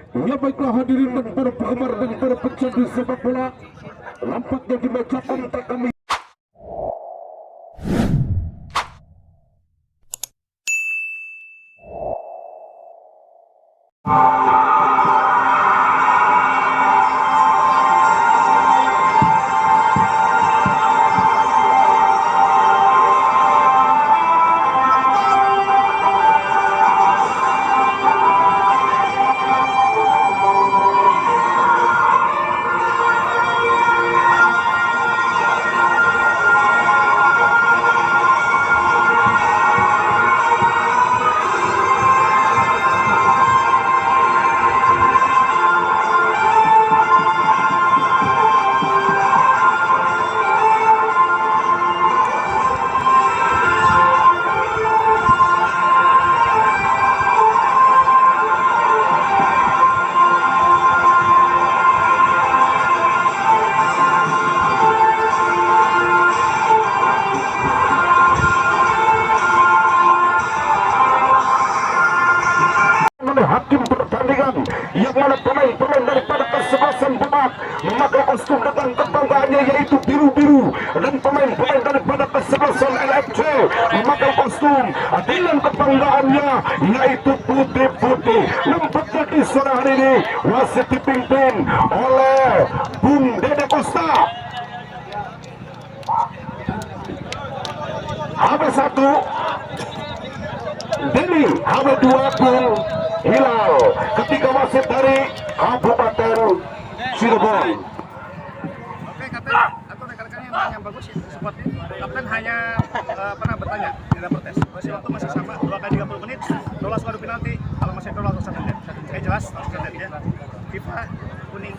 Ya baiklah hadirin dan para penggemar dan para pecandu sepak bola, nampaknya di meja kontak kami hakim pertandingan yang mana pemain-pemain daripada kesebelasan Demak memakai kostum dengan kebanggaannya yaitu biru-biru, dan pemain-pemain daripada kesebelasan LFC memakai kostum dengan kebanggaannya yaitu putih-putih. Nampaknya di sore hari ini wasit dipimpin oleh Bung Dede Costa. HB1 Deni, HB2 Bung Hilal, ketiga wasit dari Kabupaten Cirebon. Oke, Kapten, atau rekan-rekan yang bagus seperti Kapten hanya pernah bertanya, tidak protes. Masih waktu masih sama, 2 kali 30 menit, lolos adu penalti. Kalau masih lolos satu menit, jelas ya. FIFA kuning.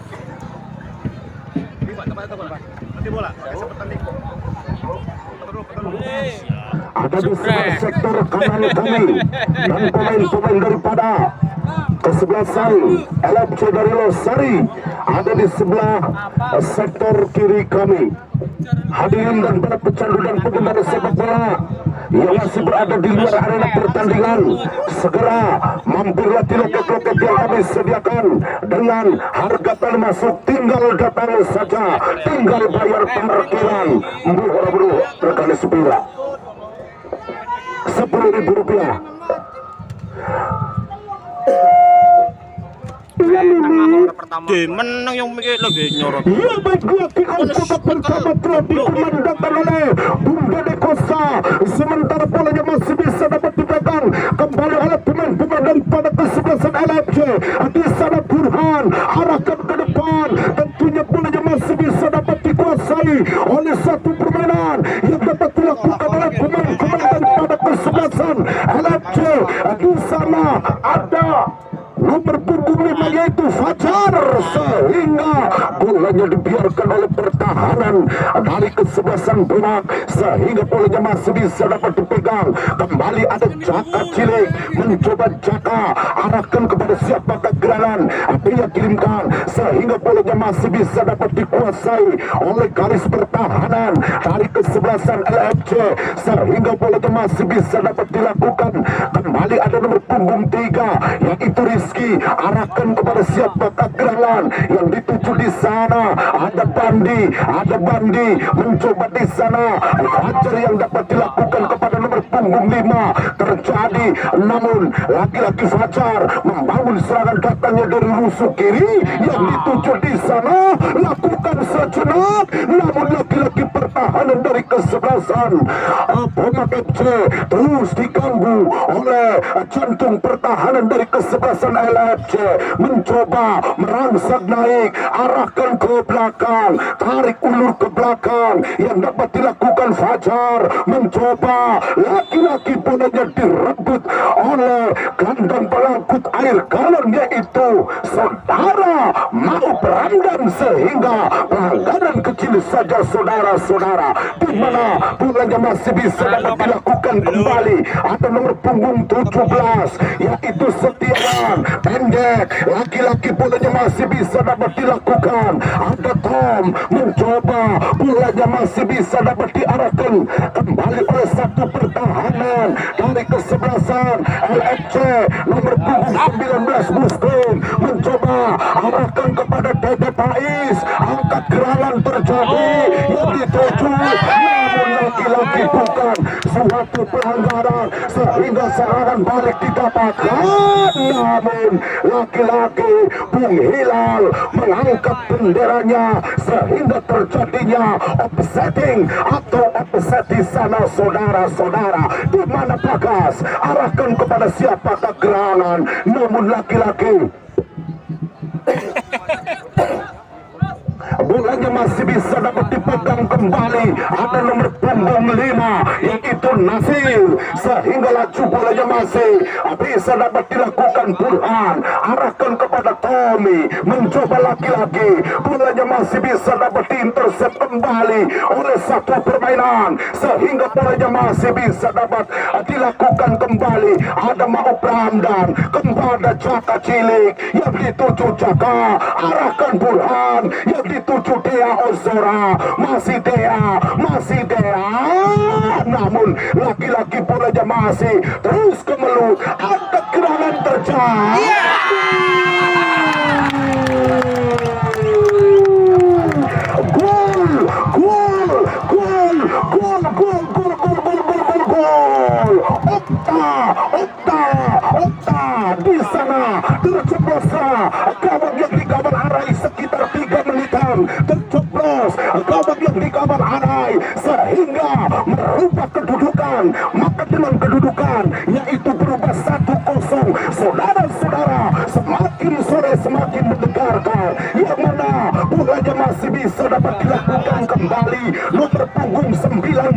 FIFA tempat itu bola. Nanti bola, kasih pertanding. Ada di sebelah sektor kanan kami dan pemain-pemain daripada kesebelasan LFC dari Losari ada di sebelah sektor kiri kami. Hadirin dan para pecandu dan penggemar sepak bola yang masih berada di luar arena pertandingan, segera mampirlah di loket-loket yang kami sediakan dengan harga tali masuk tinggal datang saja, tinggal bayar parkiran. Buru-buru rekan sepira Rp10.000. Menang yang mikir lagi nyorot. Ya baiklah, kick-off babak pertama telah dikumandangkan oleh Bung Dede Costa. Sementara bolanya masih bisa dapat dipegang kembali oleh pemain-pemain daripada kesebelasan LFC. Di sana Burhan arahkan ke depan, tentunya bolanya masih bisa dapat dikuasai oleh satu permainan yang dapat dilakukan oleh pemain-pemain daripada kesebelasan LFC. Di sana ada nomor punggung 5 yaitu Fajar, sehingga bolanya dibiarkan oleh pertahanan dari kesebelasan Demak, sehingga bolanya masih bisa dapat dipegang. Kembali ada Jaka Cilik, mencoba Jaka arahkan kepada siapakah gerangan dia kirimkan, sehingga bolanya masih bisa dapat dikuasai oleh garis pertahanan dari kesebelasan LFC, sehingga bolanya masih bisa dapat dilakukan. Kembali ada nomor punggung 3 yaitu Rizky, arahkan kepada siapakah gerangan yang dituju di sana. Ada Bandi mencoba di sana. Fajar yang dapat dilakukan kepada nomor punggung 5 terjadi, namun laki-laki Fajar membangun serangan datangnya dari rusuk kiri yang dituju di sana, lakukan sejenak, namun laki-laki pertahanan dari kesebelasan Demak FC terus diganggu oleh jantung pertahanan dari kesebelasan LFC, mencoba merangsek naik, arahkan ke belakang, tarik ulur ke belakang yang dapat dilakukan Fajar, mencoba laki-laki bolanya direbut oleh gelandang pelangkut air galon yaitu Saudara Mau Berandan, sehingga pelanggaran kecil saja saudara-saudara, di mana bolanya masih bisa dapat dilakukan kembali. Ada nomor punggung 17 yaitu Setiawan, pendek, laki-laki bolanya masih bisa dapat dilakukan. Ada Tom mencoba, bolanya masih bisa dapat diarahkan kembali oleh satu pertahanan pertahanan dari kesebelasan LFC nomor punggung 19 Muslim mencoba arahkan kepada Dede Faiz. Angkat gerangan terjadi yang dituju, namun lagi-lagi bukan suatu pelanggaran sehingga serangan balik didapatkan. Namun lagi-lagi Bung Hilal mengangkat benderanya sehingga terjadinya offsetting atau offset di sana, saudara-saudara, di mana Bagas arahkan kepada siapakah gerangan, namun lagi-lagi bolanya masih bisa dapat dipegang kembali. Ada nomor punggung 5 yaitu Nasir, sehingga laju bolanya masih bisa dapat dilakukan. Burhan arahkan kepada Tommy, mencoba lagi-lagi, bolanya masih bisa dapat diintersep kembali oleh satu permainan, sehingga bolanya masih bisa dapat dilakukan kembali. Ada Mau Pramdan kepada Jaka Cilik yang dituju Jaka, arahkan Burhan yang dituju Dea Ozora, masih Dea, namun lagi-lagi bolanya masih terus kemelut. Ada gerangan terjadi. Okta di sana terceplos gawang yang dikawal arai sekitar 3 menitan, terceplos gawang yang dikawal arai sehingga merubah kedudukan. Maka dengan kedudukan yaitu berubah 1-0, saudara-saudara, semakin sore semakin mendengarkan yang mana bolanya masih bisa dapat dilakukan kembali. Nomor punggung 19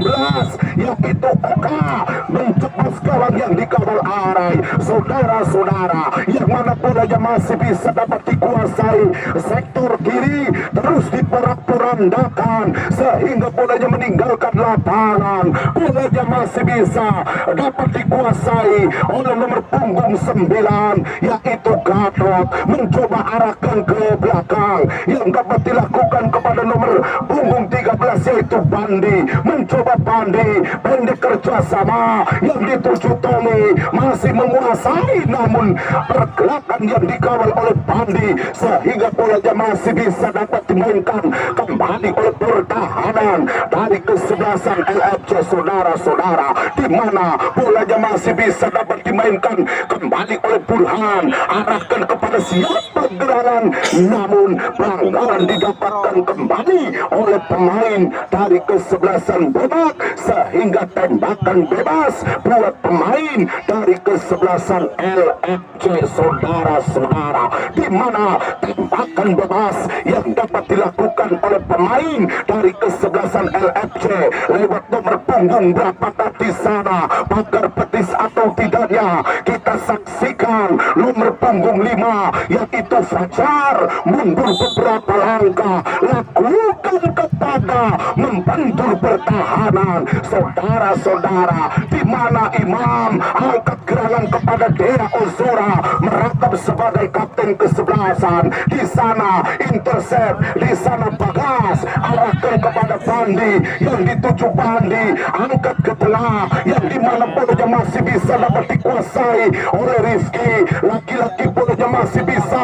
yaitu Oka menceplos gawang yang dikawal arai, saudara-saudara, yang mana bolanya masih bisa dapat dikuasai sektor kiri, terus diporak-porandakan sehingga bolanya meninggalkan lapangan. Bolanya masih bisa dapat dikuasai oleh nomor punggung 9 yaitu Gatot, mencoba arahkan ke belakang yang dapat dilakukan kepada nomor punggung 13 yaitu Bandi, mencoba Bandi pendek kerjasama yang dituju Tommy, masih menguasai, namun pergerakan yang dikawal oleh Bandi sehingga bolanya masih bisa dapat dimainkan kembali oleh pertahanan dari kesebelasan LFC, saudara-saudara, di mana bolanya masih bisa dapat dimainkan kembali oleh Burhan, arahkan kepada siapa gerangan, namun pelanggaran didapatkan kembali oleh pemain dari kesebelasan Bobak sehingga tembakan bebas buat pemain dari kesebelasan LFC, saudara-saudara, di mana tembakan bebas yang dapat dilakukan oleh pemain dari kesebelasan LFC lewat nomor punggung berapakah di sana, pagar petis atau tidaknya kita saksikan. Nomor punggung 5 yaitu Fajar mundur beberapa langkah, lakukan kepada membentur pertahanan, saudara-saudara, di mana Imam angkat gerangan kepada Dea Ozora merakam sebagai kapten kesebelasan. Di sana intercept, di sana Bagas arahkan kepada Bandi yang dituju Bandi, angkat ke tengah yang dimana bolanya masih bisa dapat dikuasai oleh Rizky. Laki-laki bolanya masih bisa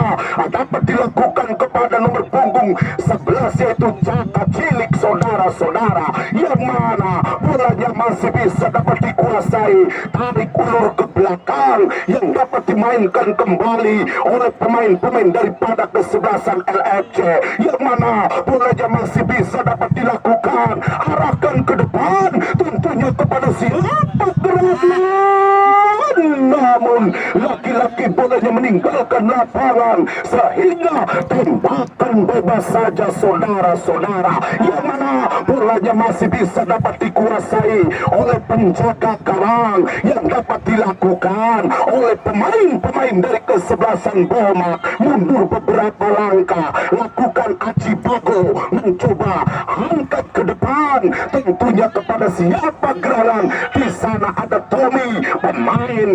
dapat dilakukan kepada nomor punggung 11 yaitu Jaka Cilik, saudara-saudara, yang mana bolanya masih bisa dapat dikuasai, tarik ulur ke belakang yang dapat dimainkan kembali oleh pemain-pemain daripada kesebelasan LFC, yang mana bolanya masih bisa dapat dilakukan, arahkan ke depan tentunya kepada siapa gerangan, namun laki-laki bolanya meninggalkan lapangan sehingga tembakan bebas saja, saudara-saudara, yang mana bolanya masih bisa dapat dikuasai oleh penjaga gawang yang dapat dilakukan oleh pemain-pemain dari kesebelasan Bomak. Mundur beberapa langkah, lakukan Aji Bago, mencoba angkat ke depan tentunya kepada siapa gerangan. Di sana ada Tommy, pemain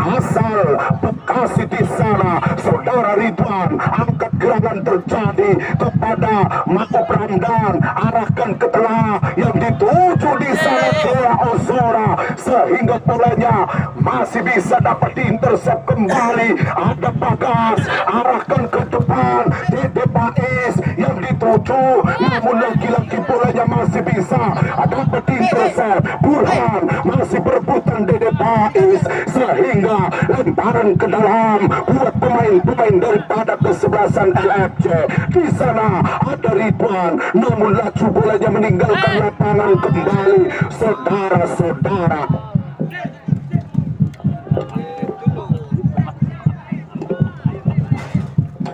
asal Bekasi di sana. Saudara Ridwan, angkat gerangan terjadi kepada Makub Ramdan, arahkan ke tengah yang dituju di sana Dea Ozora, sehingga bolanya masih bisa dapat diintersep kembali. Ada Bagas, arahkan ke depan Dede Bais yang dituju, namun lagi-lagi bolanya masih bisa dapat diintersep. Burhan masih berebutan Dede Bais, sehingga lemparan ke dalam buat pemain-pemain daripada kesebelasan LFC. Di sana ada Ridwan, namun laju bolanya meninggalkan lapangan kembali. Saudara-saudara,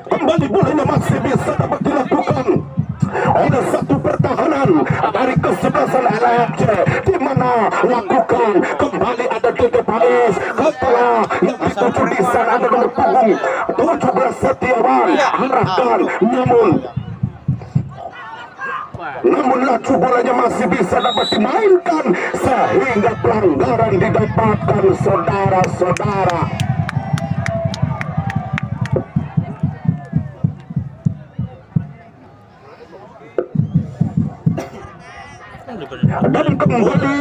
kembali bolanya masih bisa dapat dilakukan oleh satu pertahanan dari kesebelasan LFC, di mana lakukan kembali ada Dede Bais setelah yang dituju di sana ada nomor punggung 17 Setiawan, arahkan, namun laju bolanya masih bisa dapat dimainkan, sehingga pelanggaran didapatkan. Saudara-saudara, dan kembali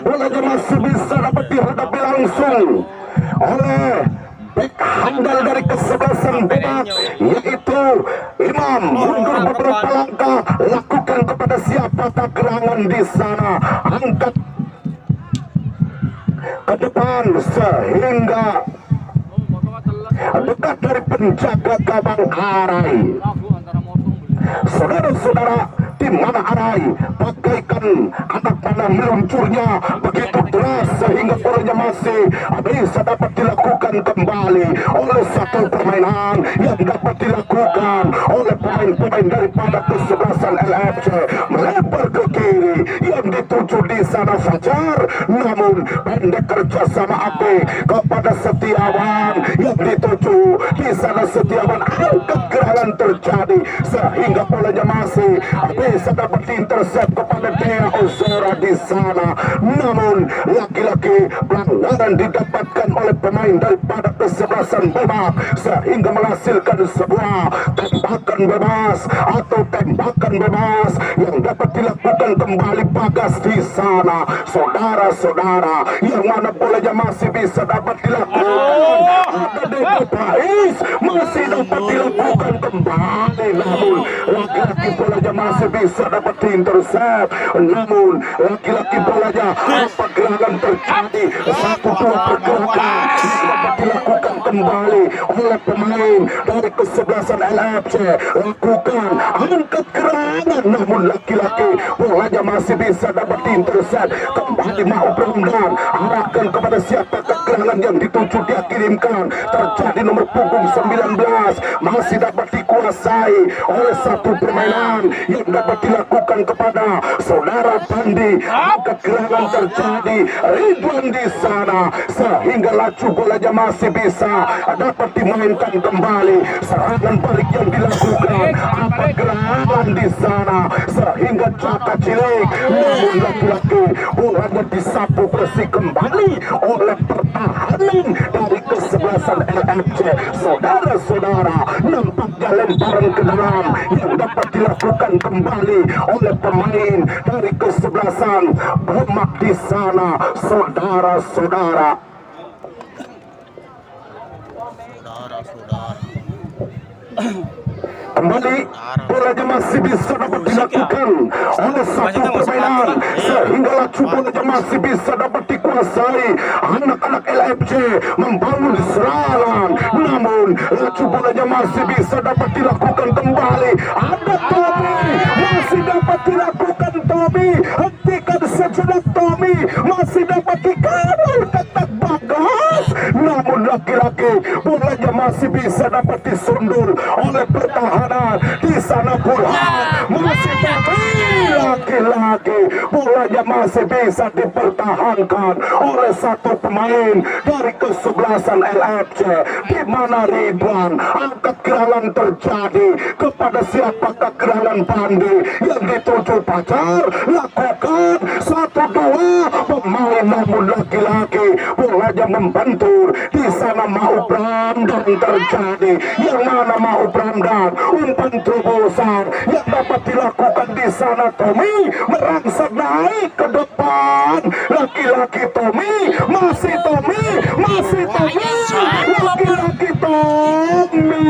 bolanya masih bisa dapat dihadapi langsung oleh bek handal dari kesebelasan Badak, yaitu Imam. Mundur beberapa langkah, lakukan kepada siapakah gerangan di sana, angkat ke depan sehingga dekat dari penjaga gawang Arai. Saudara-saudara, di mana Arai bagaikan anak panah meluncurnya begitu deras, sehingga bolanya masih bisa dapat dilakukan kembali oleh satu permainan yang dapat dilakukan oleh pemain-pemain daripada kesebelasan LFC. Melebar ke kiri yang dituju di sana Fajar, namun pendek kerjasama Abe kepada Setiawan yang dituju di sana. Setiawan angkat gerangan terjadi, sehingga bolanya masih bisa dapat diintersep kepada Dea Ozora di sana. Namun lagi-lagi pelanggaran didapatkan oleh pemain daripada kesebelasan Badak, sehingga menghasilkan sebuah tembakan bebas atau tembakan bebas yang dapat dilakukan kembali Bagas di sana. Saudara-saudara, yang mana bolanya masih bisa dapat dilakukan, ada Dede Bais masih dapat dilakukan kembali, namun lagi-lagi bolanya masih bisa dapat diintersep, namun lagi-lagi bolanya apa gerangan terjadi, satu dua pergerakan dapat dilakukan kembali oleh pemain dari kesebelasan LFC. Lakukan angkat gerangan, namun lagi-lagi bolanya masih bisa dapat diintersep kembali. Makub Ramdan, arahkan kepada siapa gerangan yang dituju, dia kirimkan, terjadi nomor punggung 19, masih dapat dikuasai oleh satu permainan yang dapat dilakukan kepada saudara Bandi. Angkat gerangan terjadi, Ridwan di sana, sehingga laju bolanya masih bisa dapat dimainkan kembali. Serangan balik yang dilakukan, apa gerangan di sana, sehingga Jaka Cilik, namun lagi-lagi bolanya disapu bersih kembali oleh pertahanan dari kesebelasan LFC. Saudara-saudara, nampaknya lemparan ke dalam yang dapat dilakukan kembali oleh pemain dari kesebelasan Demak di sana. Saudara-saudara, kembali bolanya masih bisa dapat dilakukan oleh satu permainan, sehingga laju bolanya masih bisa dapat dikuasai. Anak-anak LFC membangun serangan, namun laju bolanya masih bisa dapat dilakukan kembali. Ada Tommy, masih dapat dilakukan Tommy, hentikan sejenak Tommy, masih dapat dikawal ketat Bagas, namun lagi-lagi bolanya masih bisa dapat disundur oleh pertahanan di sana. Burhan masih tapi lagi-lagi bolanya bolanya masih bisa dipertahankan oleh satu pemain dari kesebelasan LFC, di mana Ridwan angkat gerangan terjadi kepada siapakah gerangan Pandi yang dituju pacar, lakukan 1-2 pemain, namun lagi-lagi bolanya membentur di sana. Mau Bramdan terjadi, yang mana mau Bramdan umpan terobosan yang dapat dilakukan di sana. Tommy merangsek naik ke depan, laki-laki Tommy, masih Tommy, laki-laki Tommy,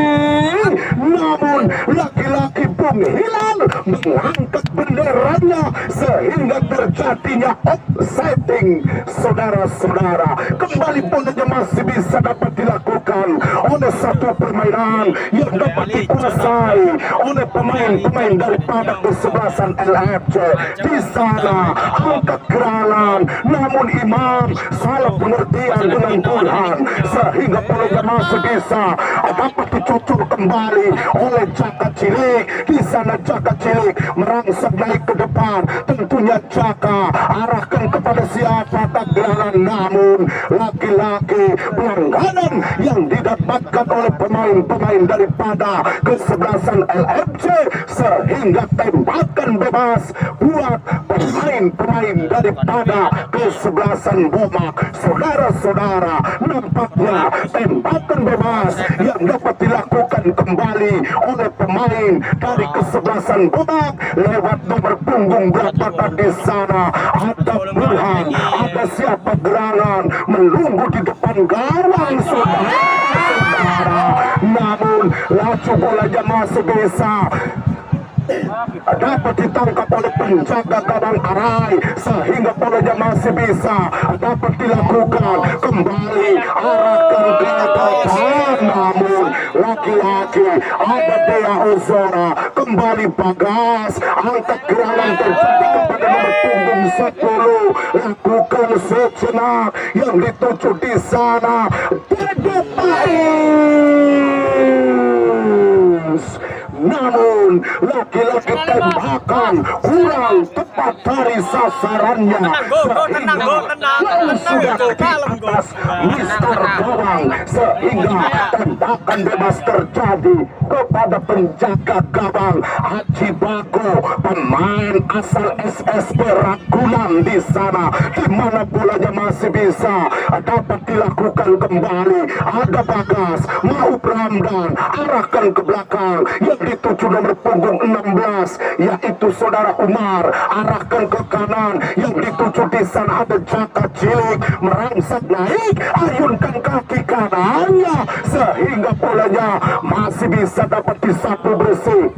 namun laki-laki Bung Hilal mengangkat benderanya sehingga terjadinya offsetting. Saudara-saudara, kembali bolanya masih bisa dapat dilakukan oleh satu permainan yang dapat dikuasai oleh pemain-pemain daripada kesebelasan LFC. Di sana angkat gerangan, namun Imam salah pengertian dengan Burhan sehingga bolanya masih bisa dapat dicocok kembali oleh Jaka Cilik. Di sana Jaka Cilik merangsek naik ke depan, tentunya Jaka arahkan kepada siapa gerangan, namun laki-laki pelanggaran yang didapatkan oleh pemain-pemain daripada kesebelasan LFC sehingga tembakan bebas buat pemain-pemain daripada kesebelasan Bomak. Saudara-saudara, nampaknya tembakan bebas yang dapat dilakukan kembali oleh pemain dari kesebelasan Bomak lewat nomor punggung berapakah di sana. Ada Burhan, ada siapa gerangan menunggu di depan gawang, saudara. Namun laju bolanya masih bisa dapat ditangkap oleh penjaga gawang Arai sehingga bolanya masih bisa dapat dilakukan kembali, arahkan ke depan, namun laki-laki ada Dea Ozora, kembali Bagas angkat gerangan terjadi kepada nomor punggung 10, lakukan sejenak yang dituju di sana. Dede Pais, namun laki-laki tembakan kurang tepat dari sasarannya sudah di atas Mister Gawang sehingga tembakan bebas terjadi kepada penjaga gawang Haji Bago, pemain asal SSB Ragunan di sana, di mana bolanya masih bisa dapat dilakukan kembali. Ada Bagas, mau Bramdan arahkan ke belakang yang dituju nomor punggung 16 yaitu saudara Umar, arahkan ke kanan yang dituju di sana. Ada Jaka Cilik merangsek naik, ayunkan kaki kanannya sehingga bolanya masih bisa dapat disapu bersih.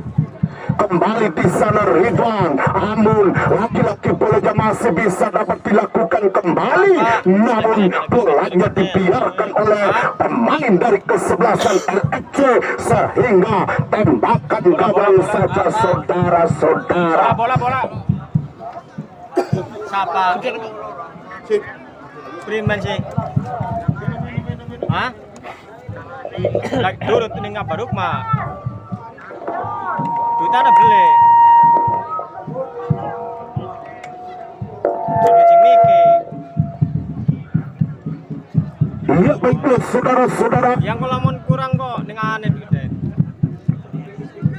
Kembali di sana Ridwan, namun laki-laki bolanya masih bisa dapat dilakukan kembali, namun bolanya dibiarkan oleh pemain dari kesebelasan LFC sehingga tembakan gawang saja, saudara-saudara. Bola. Siapa? Priman sih. Hah? Lagi turut ning Baruk mah. Duit ada beli. Cing Miki. Ya baiklah saudara-saudara. Yang kulamun kurang kok ning aneh gitu.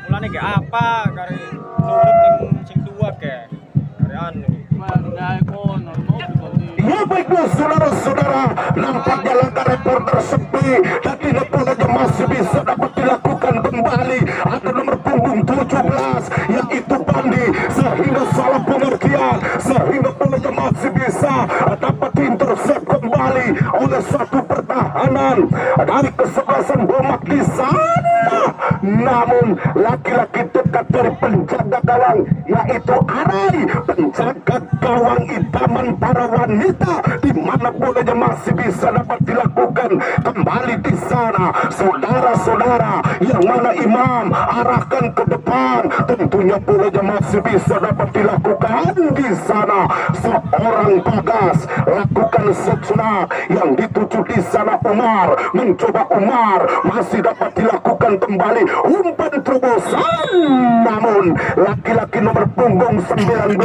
Mulane ge apa kari nurut ning sing tua ke. Kari anu. Ya baiklah saudara-saudara, nampaknya langkah reporter sepi dan tidak bolanya masih bisa dapat dilakukan kembali. Ada nomor punggung 17 yaitu Pandi sehingga salah pengertian sehingga bolanya masih bisa dapat diintersep kembali oleh satu pertahanan dari kesebelasan Bomak di sana. Namun laki-laki dekat dari penjaga gawang yaitu Arai, penjaga gawang idaman para wanita, di mana bolanya masih bisa dapat dilakukan kembali di sana. Saudara-saudara, yang mana Imam arahkan ke depan, tentunya bolanya masih bisa dapat dilakukan di sana. Seorang Bagas lakukan sejenak yang dituju di sana Umar mencoba Umar, masih dapat dilakukan kembali umpan terobosan, namun laki-laki nomor punggung 19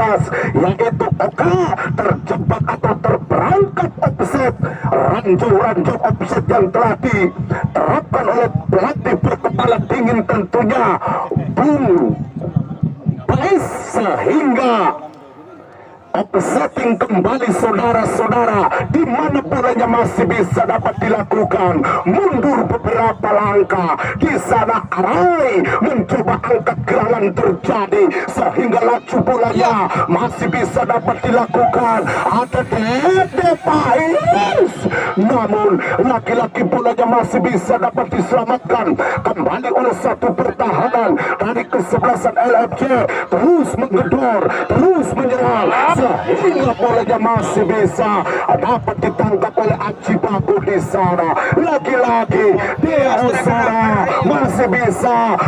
yaitu Oka terjebak atau terperangkap offset. Ranjau offset yang telah diterapkan oleh pelatih berkepala dingin tentunya Bung Bais, sehingga offsetting kembali saudara-saudara, di mana bolanya masih bisa dapat dilakukan. Mundur beberapa langkah, di sana Arai mencoba angkat gerangan terjadi, sehingga laju bolanya masih bisa dapat dilakukan. Ada Dede Pais, namun laki-laki bolanya masih bisa dapat diselamatkan kembali oleh satu pertahanan dari kesebelasan LFC. Terus menggedor, terus menyerang, sehingga bolanya masih bisa dapat ditangkap oleh Aji Baku di sana. Lagi-lagi Dea Ozora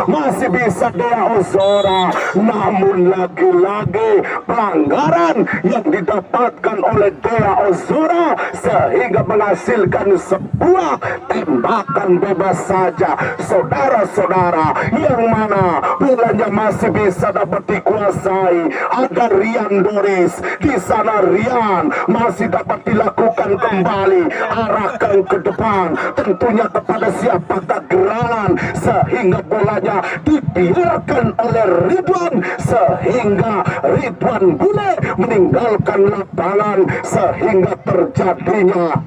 masih bisa Dea Ozora, namun lagi-lagi pelanggaran yang didapatkan oleh Dea Ozora sehingga menghasilkan sebuah tembakan bebas saja, saudara-saudara, yang mana bolanya masih bisa dapat dikuasai. Ada Rian Doris di sana. Rian masih dapat dilakukan kembali, arahkan ke depan, tentunya kepada siapakah gerangan, sehingga bolanya dibiarkan oleh Ridwan, sehingga Ridwan Bule meninggalkan lapangan, sehingga terjadinya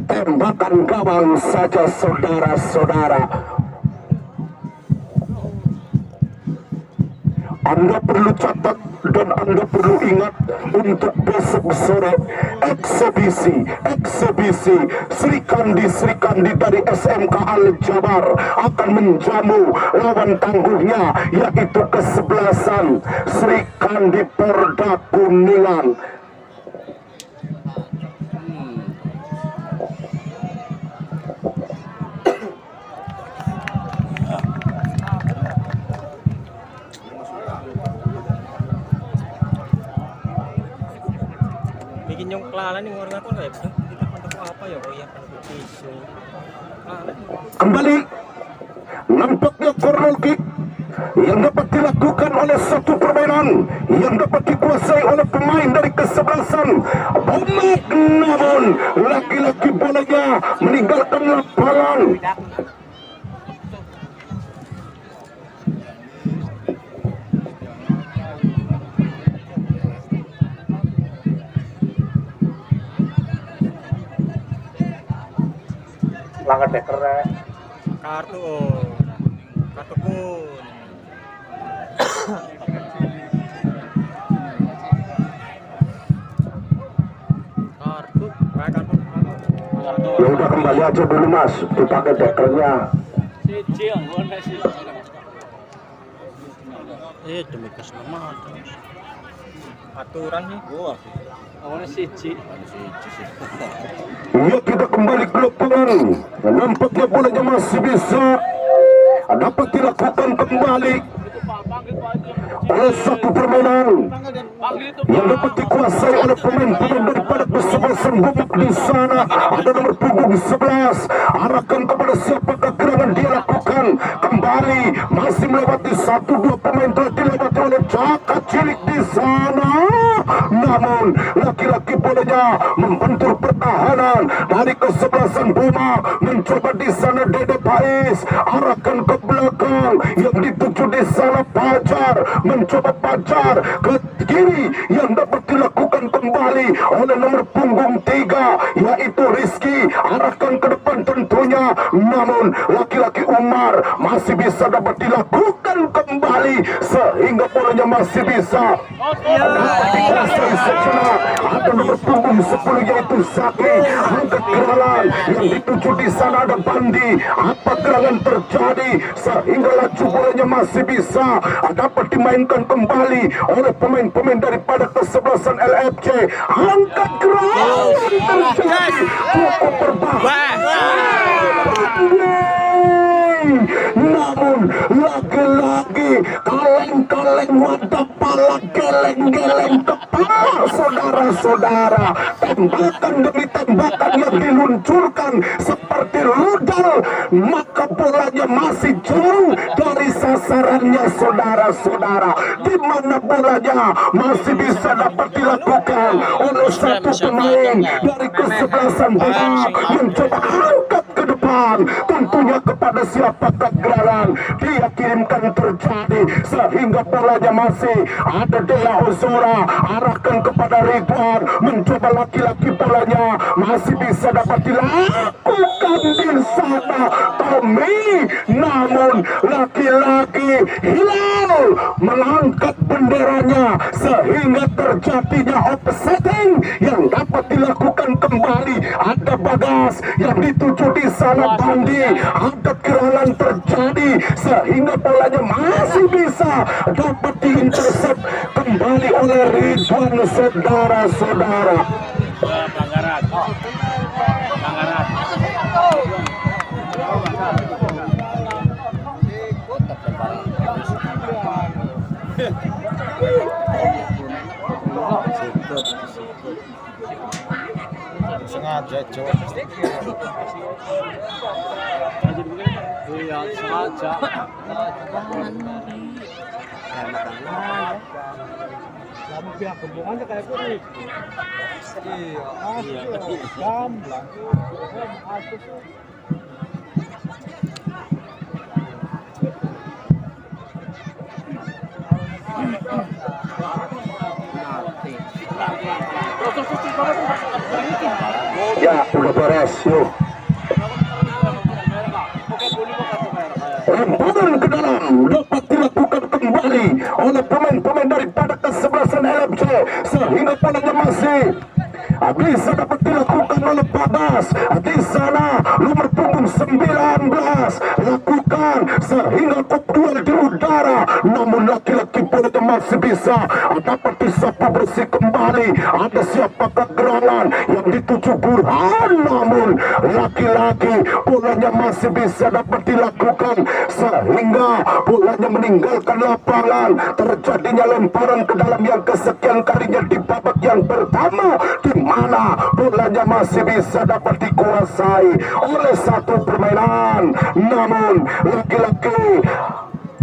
tembakan gawang saja, saudara-saudara. Anda perlu catat dan Anda perlu ingat untuk besok sore eksebisi Sri Kandi dari SMK Al Jabar akan menjamu lawan tangguhnya, yaitu kesebelasan Sri Kandi Porda Kuningan. Bikin yung kelala nih ngorong aku nggak bisa kita untuk apa ya, oh ya isu kembali nampaknya corner kick yang dapat dilakukan oleh satu permainan yang dapat dikuasai oleh pemain dari kesebelasan Bomek, namun laki-laki bolanya meninggalkan lapangan. Langgar deker kartu kartu pun kartu Ya udah, kembali aja dulu mas, dipakai dekernya. demi keselamatan aturan nih. Awalnya siji. Ya, kita kembali ke lapangan. Nampaknya bolanya masih bisa dapat dilakukan kembali oleh satu permainan yang dapat dikuasai oleh pemain-pemain daripada kesebelasan Bomek di sana. Ada nomor punggung 11, arahkan kepada siapakah gerangan dia lakukan kembali, masih melewati 1-2 pemain, telah dilewati oleh Jaka Cilik di sana. Namun laki-laki bolanya membentur pertahanan dari kesebelasan Bomek, mencoba di sana Dede Pais, arahkan ke belakang, yang dituju di sana Pajar, mencoba Pajar ke kiri, yang dapat dilakukan kembali oleh nomor punggung 3 yaitu Rizky, arahkan ke depan tentunya, namun laki-laki Umar masih bisa dapat dilakukan kembali, sehingga bolanya masih bisa dapat dikuasai sejenak. Ada nomor punggung 10 yaitu Zaki, angkat gerangan, yang dituju di sana ada Bandi, apa gerangan terjadi sehingga laju bolanya masih bisa dapat dimainkan kembali oleh pemain-pemain daripada kesebelasan LFC. Angkat gerangan terjadi, cukup berbahaya, namun lagi-lagi kaleng-kaleng wadah pala, geleng-geleng kepala, saudara. saudara-saudara. Tembakan demi tembakan yang diluncurkan seperti rudal, maka bolanya masih jauh dari sasarannya saudara-saudara. Di mana bolanya masih bisa dapat dilakukan oleh satu pemain dari kesebelasan bola mencoba angkat ke depan, tentunya kepada siapakah gerangan dia kirimkan terjadi, sehingga bolanya masih ada Dea Ozora, arahkan kepada Ridwan, mencoba laki-laki bolanya masih bisa dapat dilakukan di sana Tommy, namun laki-laki Hilal mengangkat benderanya sehingga terjadinya offsetting yang dapat dilakukan kembali. Ada Bagas yang dituju di sana, Bandi, ada gerangan terjadi sehingga bolanya masih bisa dapat diintercept kembali oleh Ridwan saudara-saudara. Pelanggaran. Sengaja, Cok. Iya, sengaja. Kamu pihak gembongannya kayak gue. Iya, gamblang. Ya, udah beres, yuk. Lemparan ke dalam dapat dilakukan kembali oleh pemain-pemain daripada kesebelasan LFC, sehingga bolanya masih bisa dapat dilakukan oleh Bagas. Di sana nomor punggung 19 lakukan sehingga kop duel di udara, namun laki-laki bolanya masih bisa dapat disapu bersih kembali. Ada siapakah gerangan yang dituju Burhan, namun laki-laki bolanya masih bisa dapat dilakukan sehingga bolanya meninggalkan lapangan. Terjadinya lemparan ke dalam yang kesekian kalinya di babak yang pertama, di mana bolanya masih bisa dapat dikuasai oleh satu permainan, namun laki-laki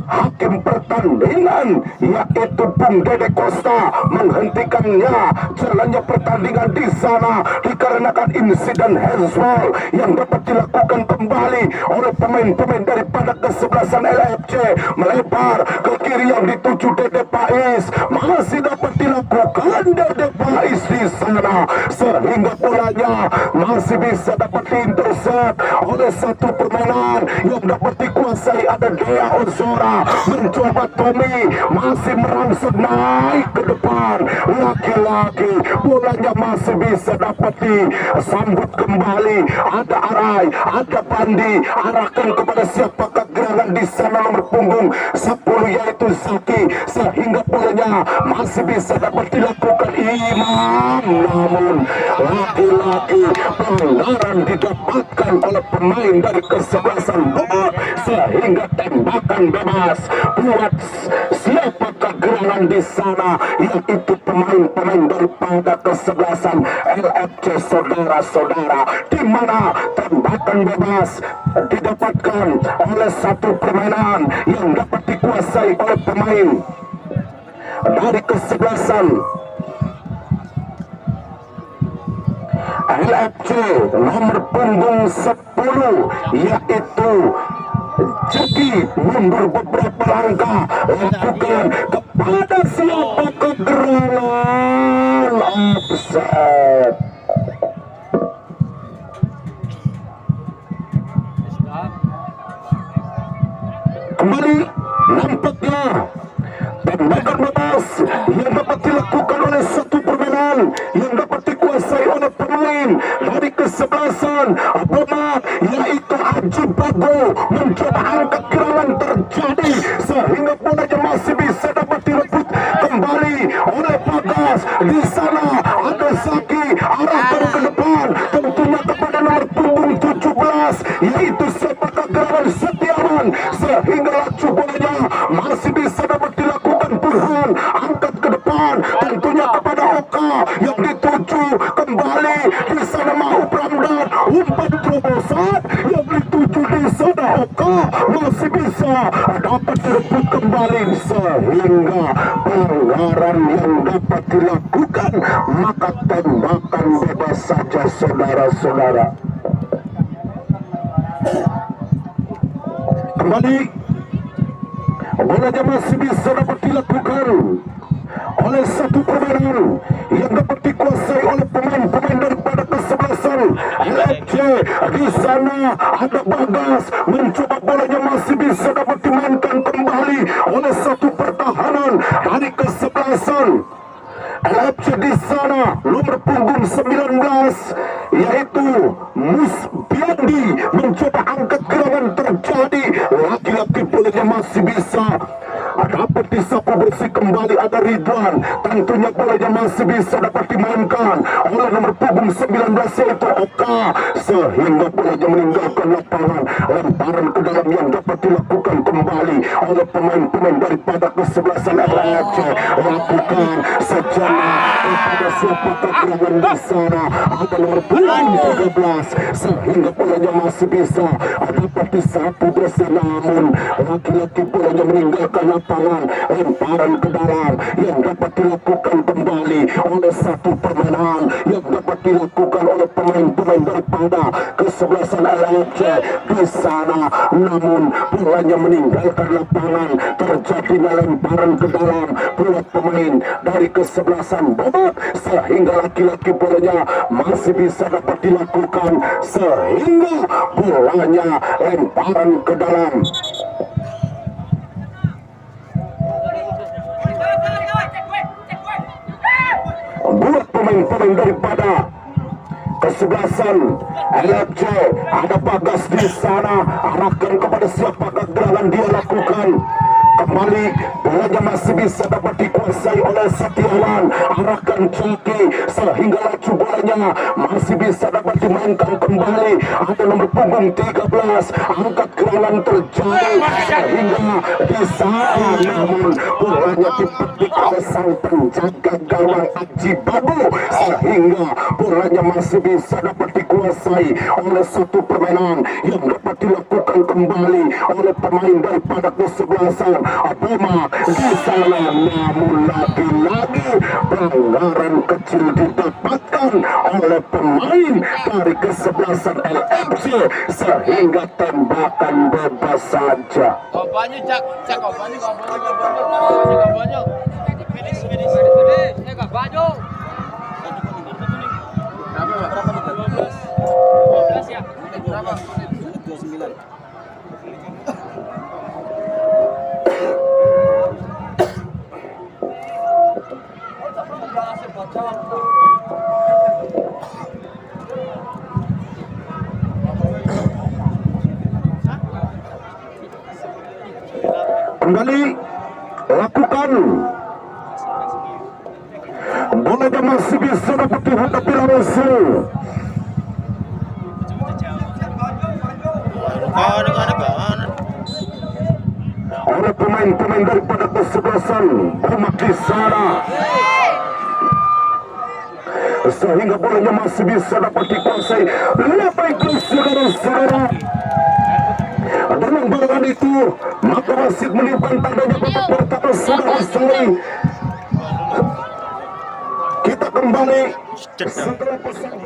hakim pertandingan yaitu Bung Dede Costa menghentikannya jalannya pertandingan di sana dikarenakan insiden handsball yang dapat dilakukan kembali oleh pemain-pemain daripada kesebelasan LFC. Melebar ke kiri yang dituju Dede Pais, masih dapat dilakukan Dede Pais di sana sehingga bolanya masih bisa dapat diintercept oleh satu permainan yang dapat dikuasai. Ada Dea Ozora mencoba, Tommy masih merangsek naik ke depan, laki-laki bolanya masih bisa dapat disambut kembali. Ada Arai, ada Bandi, arahkan kepada siapakah gerangan di sana nomor punggung 10 yaitu Zaki, sehingga bolanya masih bisa dapat dilakukan Imam, namun laki-laki pelanggaran didapatkan oleh pemain dari kesebelasan Bogor sehingga tembakan bebas buat siapakah gerangan di sana yaitu pemain-pemain daripada kesebelasan LFC saudara-saudara, di mana tembakan bebas didapatkan oleh satu permainan yang dapat dikuasai oleh pemain dari kesebelasan LFC nomor punggung 10 yaitu Jaki. Mundur beberapa langkah, lakukan kepada siapa kegerangan offset. Kembali nampaknya tembakan bebas yang dapat dilakukan oleh satu permainan yang dapat dikuasai oleh pemain dari kesebelasan Boma yaitu Aji Bago, mencoba angkat gerangan terjadi sehingga bolanya masih bisa dapat direbut kembali oleh Bagas. Di sana ada Zaki, arahkan ke depan tentunya kepada nomor punggung 17 yaitu siapakah gerangan Setiawan, sehingga laju bolanya masih bisa dapat dilakukan Burhan, angkat ke depan tentunya kepada Oka yang terobosan yang dituju di sana. Oka masih bisa dapat direbut kembali sehingga pelanggaran yang dapat dilakukan, maka tembakan bebas saja saudara-saudara. Kembali bolanya masih bisa dapat dilakukan oleh satu permainan yang dapat dikuasai oleh pemain-pemain daripada kesebelasan LFC. Di sana ada Bagas mencoba, bolanya masih bisa dapat dimainkan kembali oleh satu pertahanan dari kesebelasan LFC. Di sana nomor punggung 19 yaitu Musbiandi mencoba angkat gerangan, terjadi laki-laki bolanya masih bisa dapat disapu bersih kembali. Ada Ridwan, tentunya bolanya masih bisa dapat dimainkan oleh nomor punggung 19 yaitu Oka, sehingga bolanya meninggalkan lapangan. Lemparan ke dalam yang dapat dilakukan kembali oleh pemain-pemain daripada kesebelasan LFC. Lakukan sejarah kepada siapa kegerangan di sana, ada nomor punggung 13, sehingga bolanya masih bisa dapat disapu bersih, namun laki-laki bolanya meninggalkan lapangan. Lemparan ke dalam yang dapat dilakukan kembali oleh satu permainan yang dapat dilakukan oleh pemain-pemain daripada kesebelasan LFC di sana, namun bolanya meninggalkan lapangan. Terjadinya lemparan ke dalam pula pemain dari kesebelasan Bobot, sehingga laki-laki bolanya masih bisa dapat dilakukan, sehingga bolanya lemparan ke dalam. Buat pemain-pemain daripada kesebelasan LFC, ada Bagas di sana, arahkan kepada siapa gerangan dia lakukan. Kembali bolanya masih bisa dapat dikuasai oleh Setiawan, arahkan Coki, sehingga laju bolanya masih bisa dapat dimainkan kembali. Ada nomor punggung 13, angkat gerangan terjadi sehingga di sana, namun bolanya dipetik oleh sang penjaga gawang Aji Babu, sehingga bolanya masih bisa dapat dikuasai oleh satu permainan yang dapat dilakukan kembali oleh pemain daripada kesebelasan Bima di sana, namun lagi-lagi pelanggaran kecil didapatkan oleh pemain dari kesebelasan LFC, sehingga tembakan bebas saja. Obannya cak obannya finish enggak baju. Berapa 12 ya? Berapa? 29. Kembali lakukan, bolanya masih bisa dapat dihadapi langsung oleh pemain-pemain daripada kesebelasan Umat di sana, sehingga bolanya masih bisa dapat dikuasai. Lihat baiklah saudara-saudara, dalam barangan itu maka wasit meniupkan tandanya babak pertama sudah selesai. Kita kembali setelah pesan.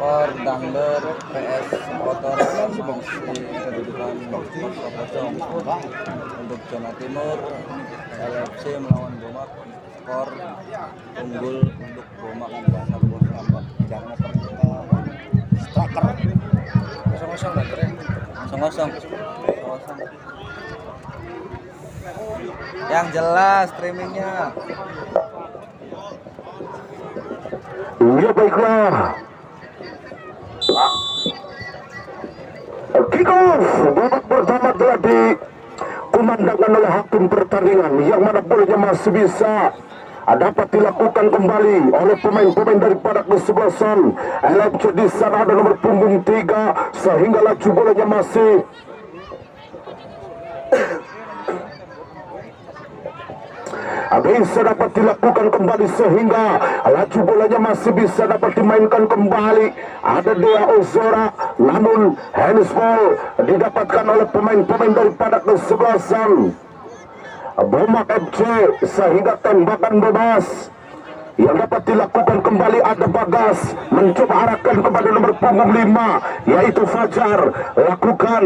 Skor Dangder PS Motor kedudukan 0-0 untuk zona timur. LFC melawan Bomak, skor unggul untuk Bomak 1-0. Jangan striker 0-0. Yang jelas streamingnya. Ya baiklah, kick off babak pertama telah dikumandangkan oleh hakim pertandingan, yang mana bolanya masih bisa dapat dilakukan kembali oleh pemain-pemain daripada kesebelasan LFC. Di sana ada nomor punggung 3, sehingga laju bolanya masih bisa dapat dilakukan kembali sehingga laju bolanya masih bisa dapat dimainkan kembali. Ada Dea Ozora, namun handsball didapatkan oleh pemain-pemain daripada kesebelasan Bomak FC sehingga tembakan bebas yang dapat dilakukan kembali. Ada Bagas mencoba arahkan kepada nomor punggung 5 yaitu Fajar, lakukan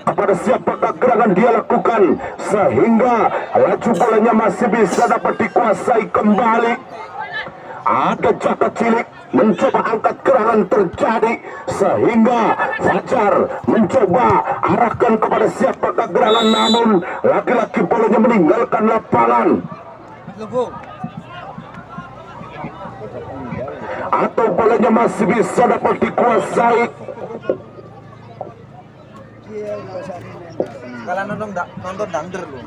kepada siapakah gerangan dia lakukan sehingga laju bolanya masih bisa dapat dikuasai kembali. Ada Jaka Cilik mencoba angkat gerangan terjadi sehingga Fajar mencoba arahkan kepada siapakah gerangan, namun laki-laki bolanya meninggalkan lapangan. Atau bolanya masih bisa dapat dikuasai Kalian nonton dangder lu.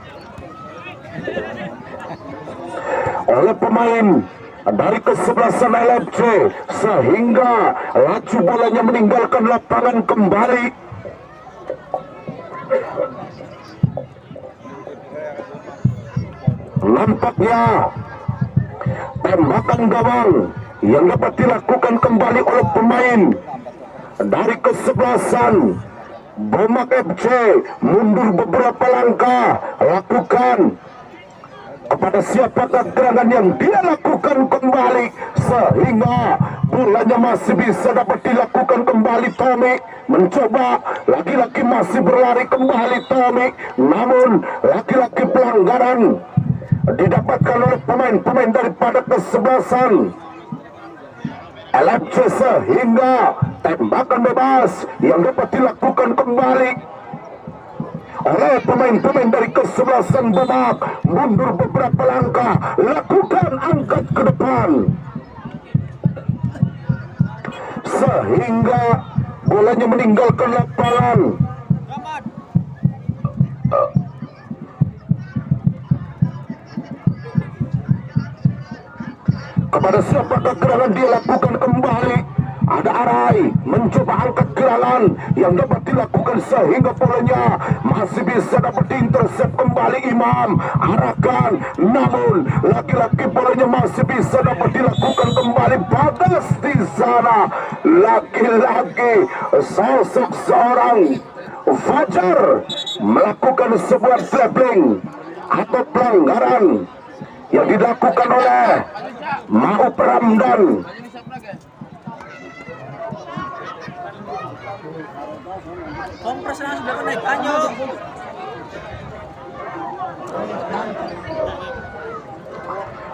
oleh pemain dari kesebelasan LFC sehingga laju bolanya meninggalkan lapangan kembali. Nampaknya tembakan gawang yang dapat dilakukan kembali oleh pemain dari kesebelasan Bomak FC, mundur beberapa langkah, lakukan kepada siapakah gerangan yang dia lakukan kembali sehingga bolanya masih bisa dapat dilakukan kembali. Tommy mencoba lagi-lagi masih berlari kembali Tommy, namun lagi-lagi pelanggaran didapatkan oleh pemain-pemain daripada kesebelasan LFC sehingga tembakan bebas yang dapat dilakukan kembali oleh pemain-pemain dari kesebelasan Bomak. Mundur beberapa langkah, lakukan angkat ke depan sehingga bolanya meninggalkan lapangan. Kepada siapakah gerangan dia lakukan kembali. Ada Arai mencoba angkat gerangan yang dapat dilakukan sehingga bolanya masih bisa dapat diintersep kembali. Imam arahkan, namun laki-laki bolanya masih bisa dapat dilakukan kembali. Bagas di sana, laki-laki sosok seorang Fajar melakukan sebuah dribbling atau pelanggaran yang dilakukan oleh Ma'ruf Ramdan. Kompresnya sudah naik, ayo.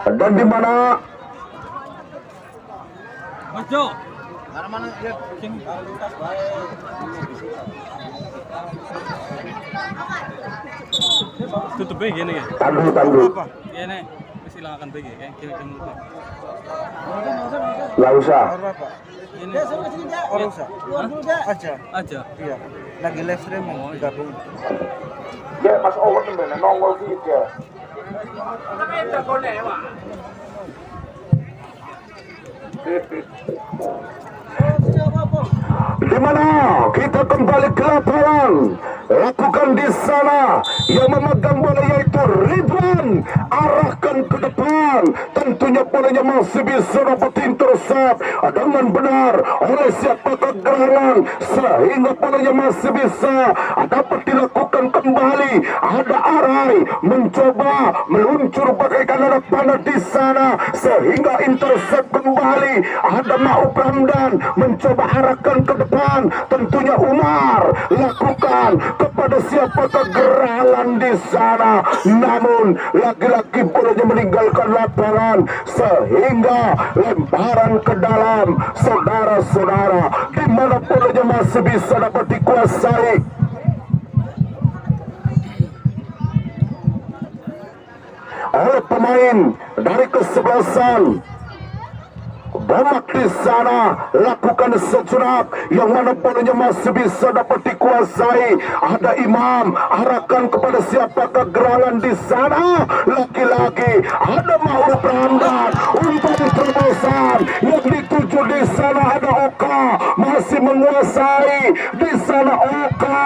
Dan di mana Ojo. Mana-mana dia king lintas baik. Tutup ya gini ya. tandu Gini. Silakan pergi ya. nggak usah. Ini Orang usah. aja. Iya. Lagi live streaming gabung. Ya pas over nih nongol gitu. Di mana kita kembali ke lapangan, lakukan di sana yang memegang bola yaitu Ridwan, arahkan ke depan, tentunya bolanya masih bisa dapat intercept dengan benar oleh siapakah gerangan sehingga bolanya masih bisa dapat dilakukan kembali. Ada Arai mencoba meluncur bagaikan anak panah di sana sehingga intercept kembali. Ada Ma'ruf Ramdan mencoba arahkan ke depan, tentunya Umar lakukan kepada siapakah gerangan di sana, namun lagi-lagi bolanya meninggalkan lapangan sehingga lemparan ke dalam. Saudara-saudara, di mana bolanya masih bisa dapat dikuasai oleh pemain dari kesebelasan Bomak di sana, lakukan sejenak yang mana bolanya masih bisa dapat dikuasai. Ada Imam arahkan kepada siapakah gerangan di sana, laki-laki. Ada Ma'ruf Ramdan, umpan terobosan yang dituju di sana. Ada Oka masih menguasai di sana Oka.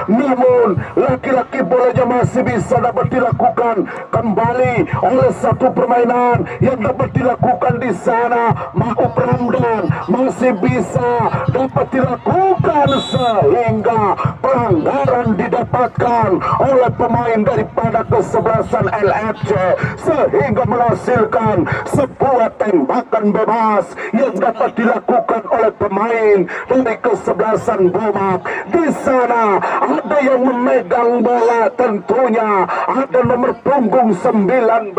Namun laki-laki bolanya masih bisa dapat dilakukan kembali oleh satu permainan yang dapat dilakukan di sana. Maaf Ramdan masih bisa dapat dilakukan sehingga pelanggaran didapatkan oleh pemain daripada kesebelasan LFC sehingga menghasilkan sebuah tembakan bebas yang dapat dilakukan oleh pemain dari kesebelasan Bomak. Di sana ada yang memegang bola, tentunya ada nomor punggung 19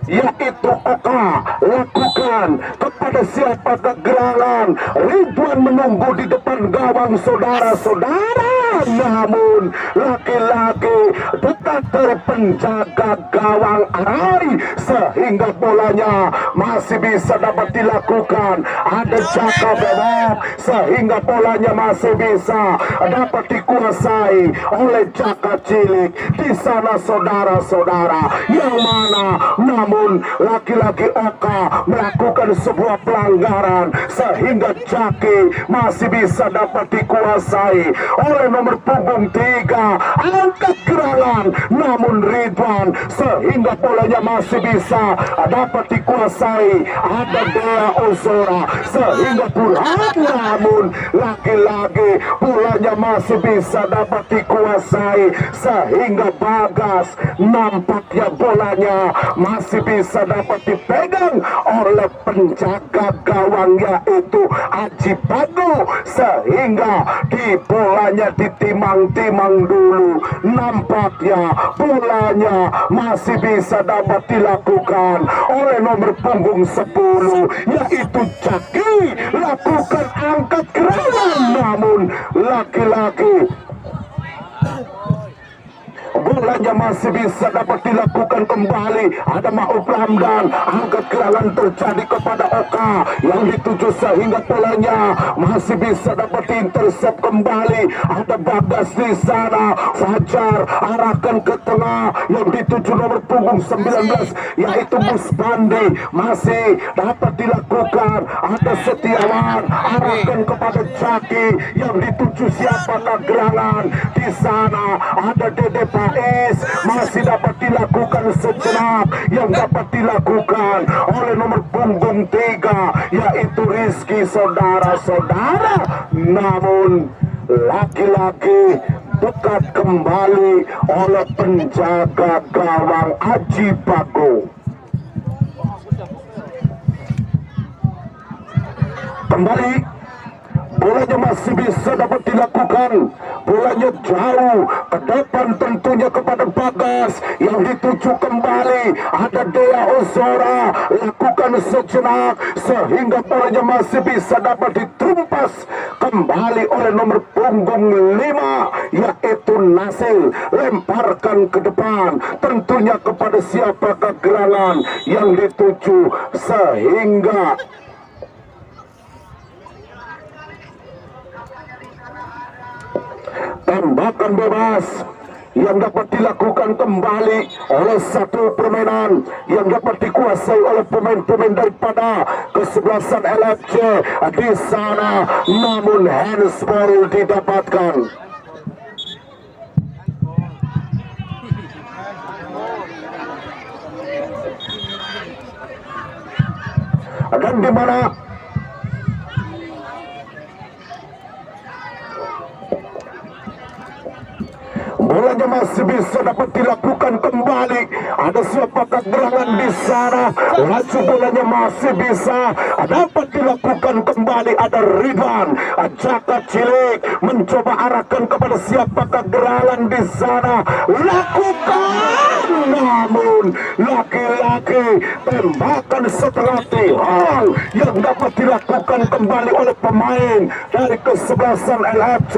yaitu Oka. Lakukan kepada siapa kegerangan. Ridwan menunggu di depan gawang saudara-saudara, namun laki-laki dekat dari penjaga gawang Arai sehingga bolanya masih bisa dapat dilakukan. Ada Jaka Bebek sehingga bolanya masih bisa dapat dikuasai oleh Jaka Cilik. Di sana saudara-saudara, yang mana namun laki-laki Oka melakukan sebuah pelanggaran sehingga Jaki masih bisa dapat dikuasai oleh nomor punggung 3. Angkat gerangan namun Ridwan sehingga bolanya masih bisa dapat dikuasai. Ada Dea Ozora sehingga Burhan, namun laki-laki bolanya masih bisa dapat dikuasai sehingga Bagas nampaknya bolanya masih bisa dapat dipegang oleh penjaga gawang yaitu Aji Bagu sehingga di bolanya ditimang-timang dulu. Nampaknya bolanya masih bisa dapat dilakukan oleh nomor punggung 10 yaitu Jaki. Lakukan angkat gerangan namun laki-laki bolanya masih bisa dapat dilakukan kembali. Ada Ma'ruf Ramdan, angkat gerangan terjadi kepada Oka yang dituju sehingga bolanya masih bisa dapat diintersep kembali. Ada Bagas di sana, Fajar arahkan ke tengah yang dituju nomor punggung 19 yaitu Musbandi, masih dapat dilakukan. Ada Setiawan arahkan kepada Jaki yang dituju siapakah gerangan. Di sana ada Dede Pais, masih dapat dilakukan sejenak yang dapat dilakukan oleh nomor punggung 3 yaitu Rizky, saudara-saudara. Namun laki-laki dekat kembali oleh penjaga gawang Aji Bagu. Kembali bolanya masih bisa dapat dilakukan. Bolanya jauh ke depan tentunya kepada Bagas yang dituju kembali. Ada Dea Ozora, lakukan sejenak sehingga bolanya masih bisa dapat ditumpas kembali oleh nomor punggung 5 yaitu Nasil. Lemparkan ke depan tentunya kepada siapa kegerangan yang dituju sehingga tembakan bebas yang dapat dilakukan kembali oleh satu permainan yang dapat dikuasai oleh pemain-pemain daripada kesebelasan LFC di sana, namun handsball didapatkan. Dan di mana bolanya masih bisa dapat dilakukan kembali. Ada siapa gerangan di sana, laju bolanya masih bisa dapat dilakukan kembali. Ada Ridwan, Jaka Cilik mencoba arahkan kepada siapa gerangan di sana, lakukan, namun laki-laki tembakan setengah tiang yang dapat dilakukan kembali oleh pemain dari kesebelasan LFC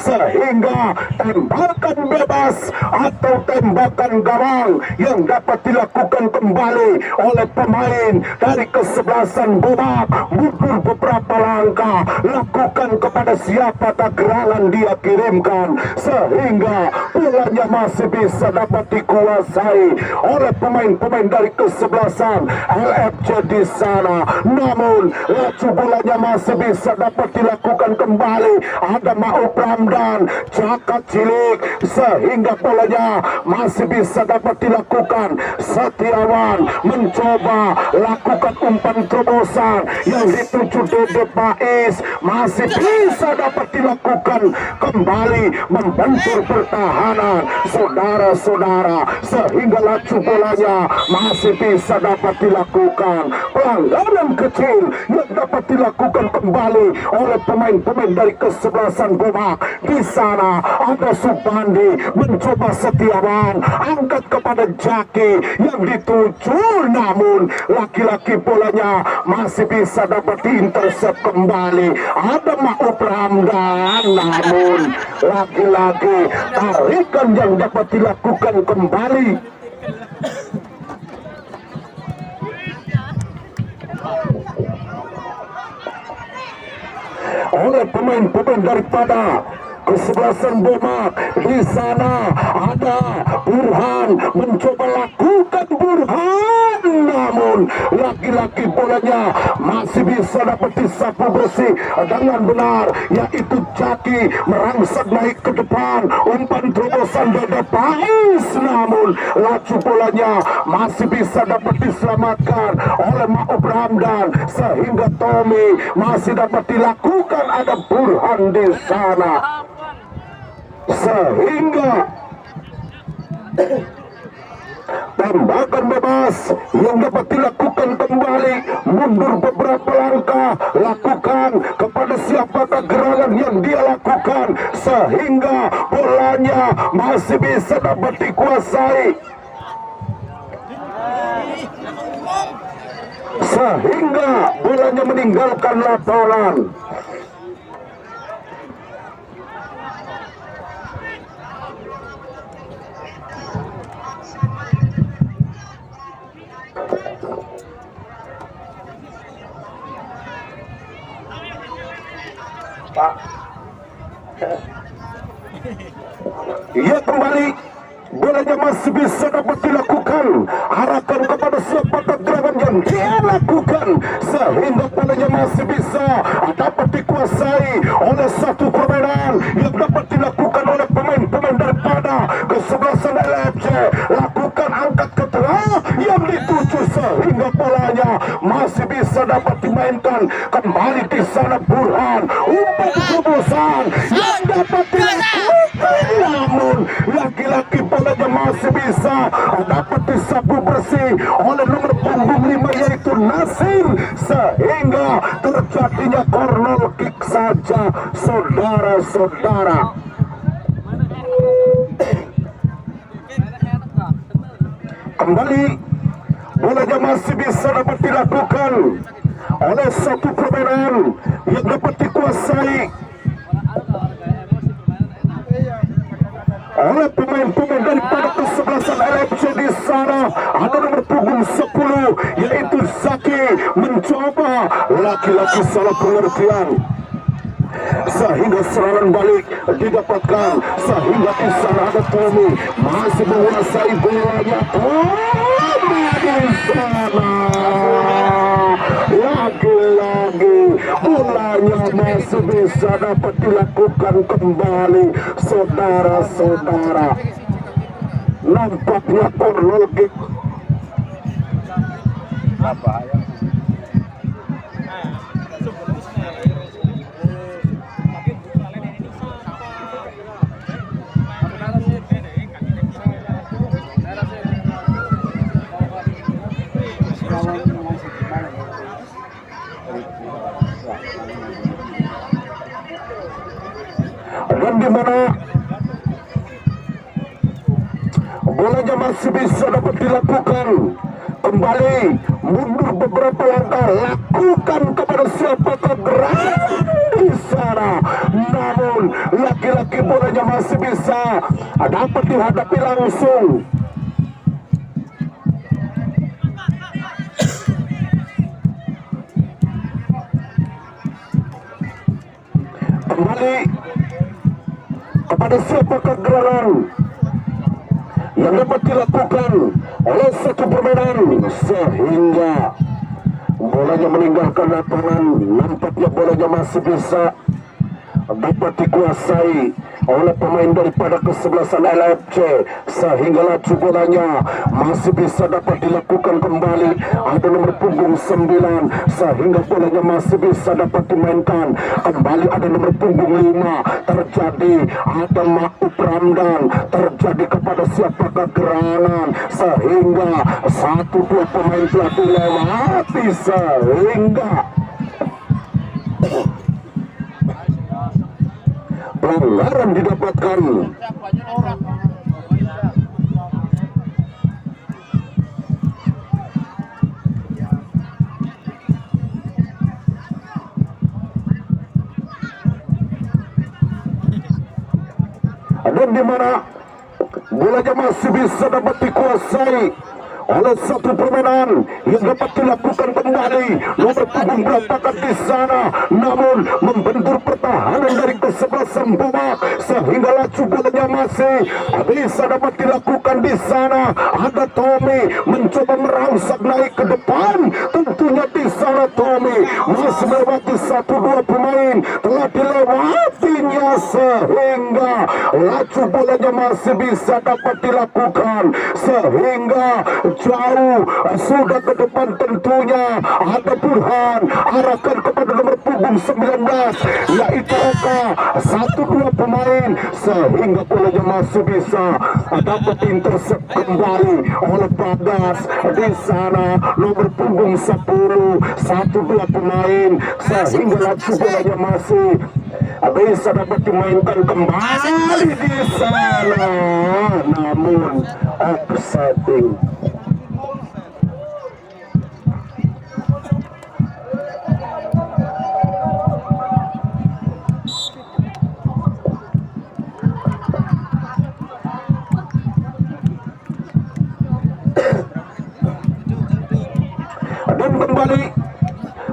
sehingga tembakan bebas atau tembakan gawang yang dapat dilakukan kembali oleh pemain dari kesebelasan Bomak mundur beberapa langkah, lakukan kepada siapa gerangan dia kirimkan, sehingga bolanya masih bisa dapat dikuasai oleh pemain-pemain dari kesebelasan LFC di sana. Namun laju bolanya masih bisa dapat dilakukan kembali. Ada Ma'ruf Ramdan, Jaka Cilik, sehingga bolanya masih bisa dapat dilakukan. Setiawan mencoba lakukan umpan terobosan yang dituju Dede Pais, masih bisa dapat dilakukan kembali membentur pertahanan saudara-saudara, sehingga laju bolanya masih bisa dapat dilakukan. Pelanggaran kecil yang dapat dilakukan kembali oleh pemain-pemain dari kesebelasan Gomak. Di sana ada Subandi mencoba Setiawan angkat kepada Jaki yang dituju, namun laki-laki bolanya masih bisa dapat diintercept kembali. Ada Ma'ruf Ramdan, namun lagi-lagi tarikan yang dapat dilakukan kembali oleh pemain-pemain daripada kesebelasan Bomak. Di sana ada Burhan mencoba lakukan Burhan, namun laki-laki bolanya masih bisa dapat disapu bersih dengan benar, yaitu Jaki merangsek naik ke depan, umpan terobosan Dede Pais, namun laju bolanya masih bisa dapat diselamatkan oleh Ma'ruf Ramdan, sehingga Tommy masih dapat dilakukan. Ada Burhan di sana, sehingga tembakan bebas yang dapat dilakukan kembali, mundur beberapa langkah, lakukan kepada siapakah gerangan yang dia lakukan, sehingga bolanya masih bisa dapat dikuasai, sehingga bolanya meninggalkan lapangan. Ia kembali, bolanya masih bisa dapat dilakukan, arahkan kepada siapa gerangan yang dia lakukan, sehingga bolanya masih bisa dapat dikuasai oleh satu permainan yang dapat dilakukan oleh pemain-pemain daripada kesebelasan LFC. Lakukan angkat ke tengah yang dituju, sehingga bolanya masih bisa dapat dimainkan kembali. Di sana Burhan, umpan terobosan yang dapat dilakukan, namun laki-laki bolanya masih bisa dapat disapu bersih oleh nomor punggung 5 yaitu Nasir, sehingga terjadinya corner kick saja saudara-saudara. Kembali bolanya masih bisa dapat dilakukan oleh satu permainan yang dapat dikuasai oleh pemain-pemain daripada kesebelasan LFC. Di sana ada nomor punggung 10 yaitu Zaki mencoba, laki-laki salah pengertian, sehingga serangan balik didapatkan, sehingga di sana ada Tommy masih menguasai bolanya. Tommy di sana lagi-lagi bolanya masih bisa dapat dilakukan kembali saudara-saudara. Nampaknya corner kick. Dan di mana bolanya masih bisa dapat dilakukan kembali, mundur beberapa langkah, lakukan kepada siapa gerangan di sana, namun laki-laki bolanya masih bisa dapat dihadapi langsung. kembali kepada siapakah gerangan yang dapat dilakukan oleh satu permainan sehingga bolanya meninggalkan lapangan. Nampaknya bolanya masih bisa dapat dikuasai oleh pemain daripada kesebelasan LFC sehingga laju bolanya masih bisa dapat dilakukan kembali. Ada nomor punggung 9 sehingga bolanya masih bisa dapat dimainkan kembali. Ada nomor punggung 5 terjadi ada Makub Ramdan, terjadi kepada siapakah gerangan sehingga 1-2 pemain telah dilewati sehingga pelanggaran didapatkan. Dan di mana bolanya masih bisa dapat dikuasai oleh satu permainan yang dapat dilakukan kembali. Nomor punggung berapakah di sana, namun membentur pertahanan dari kesebelasan Bomak sehingga laju bolanya masih bisa dapat dilakukan di sana. Ada Tommy mencoba merangsek naik ke depan. Tentunya di sana Tommy masih melewati 1-2 pemain, telah dilewatinya sehingga laju bolanya masih bisa dapat dilakukan sehingga jauh sudah ke depan. Tentunya ada Burhan arahkan kepada nomor punggung 19 yaitu Oka. 1-2 pemain sehingga bolanya masih bisa dapat intercept kembali oleh Bagas di sana. Nomor punggung 10 1-2 pemain sehingga laju bolanya masih bisa dapat dimainkan kembali di sana, namun offsetting. Dan kembali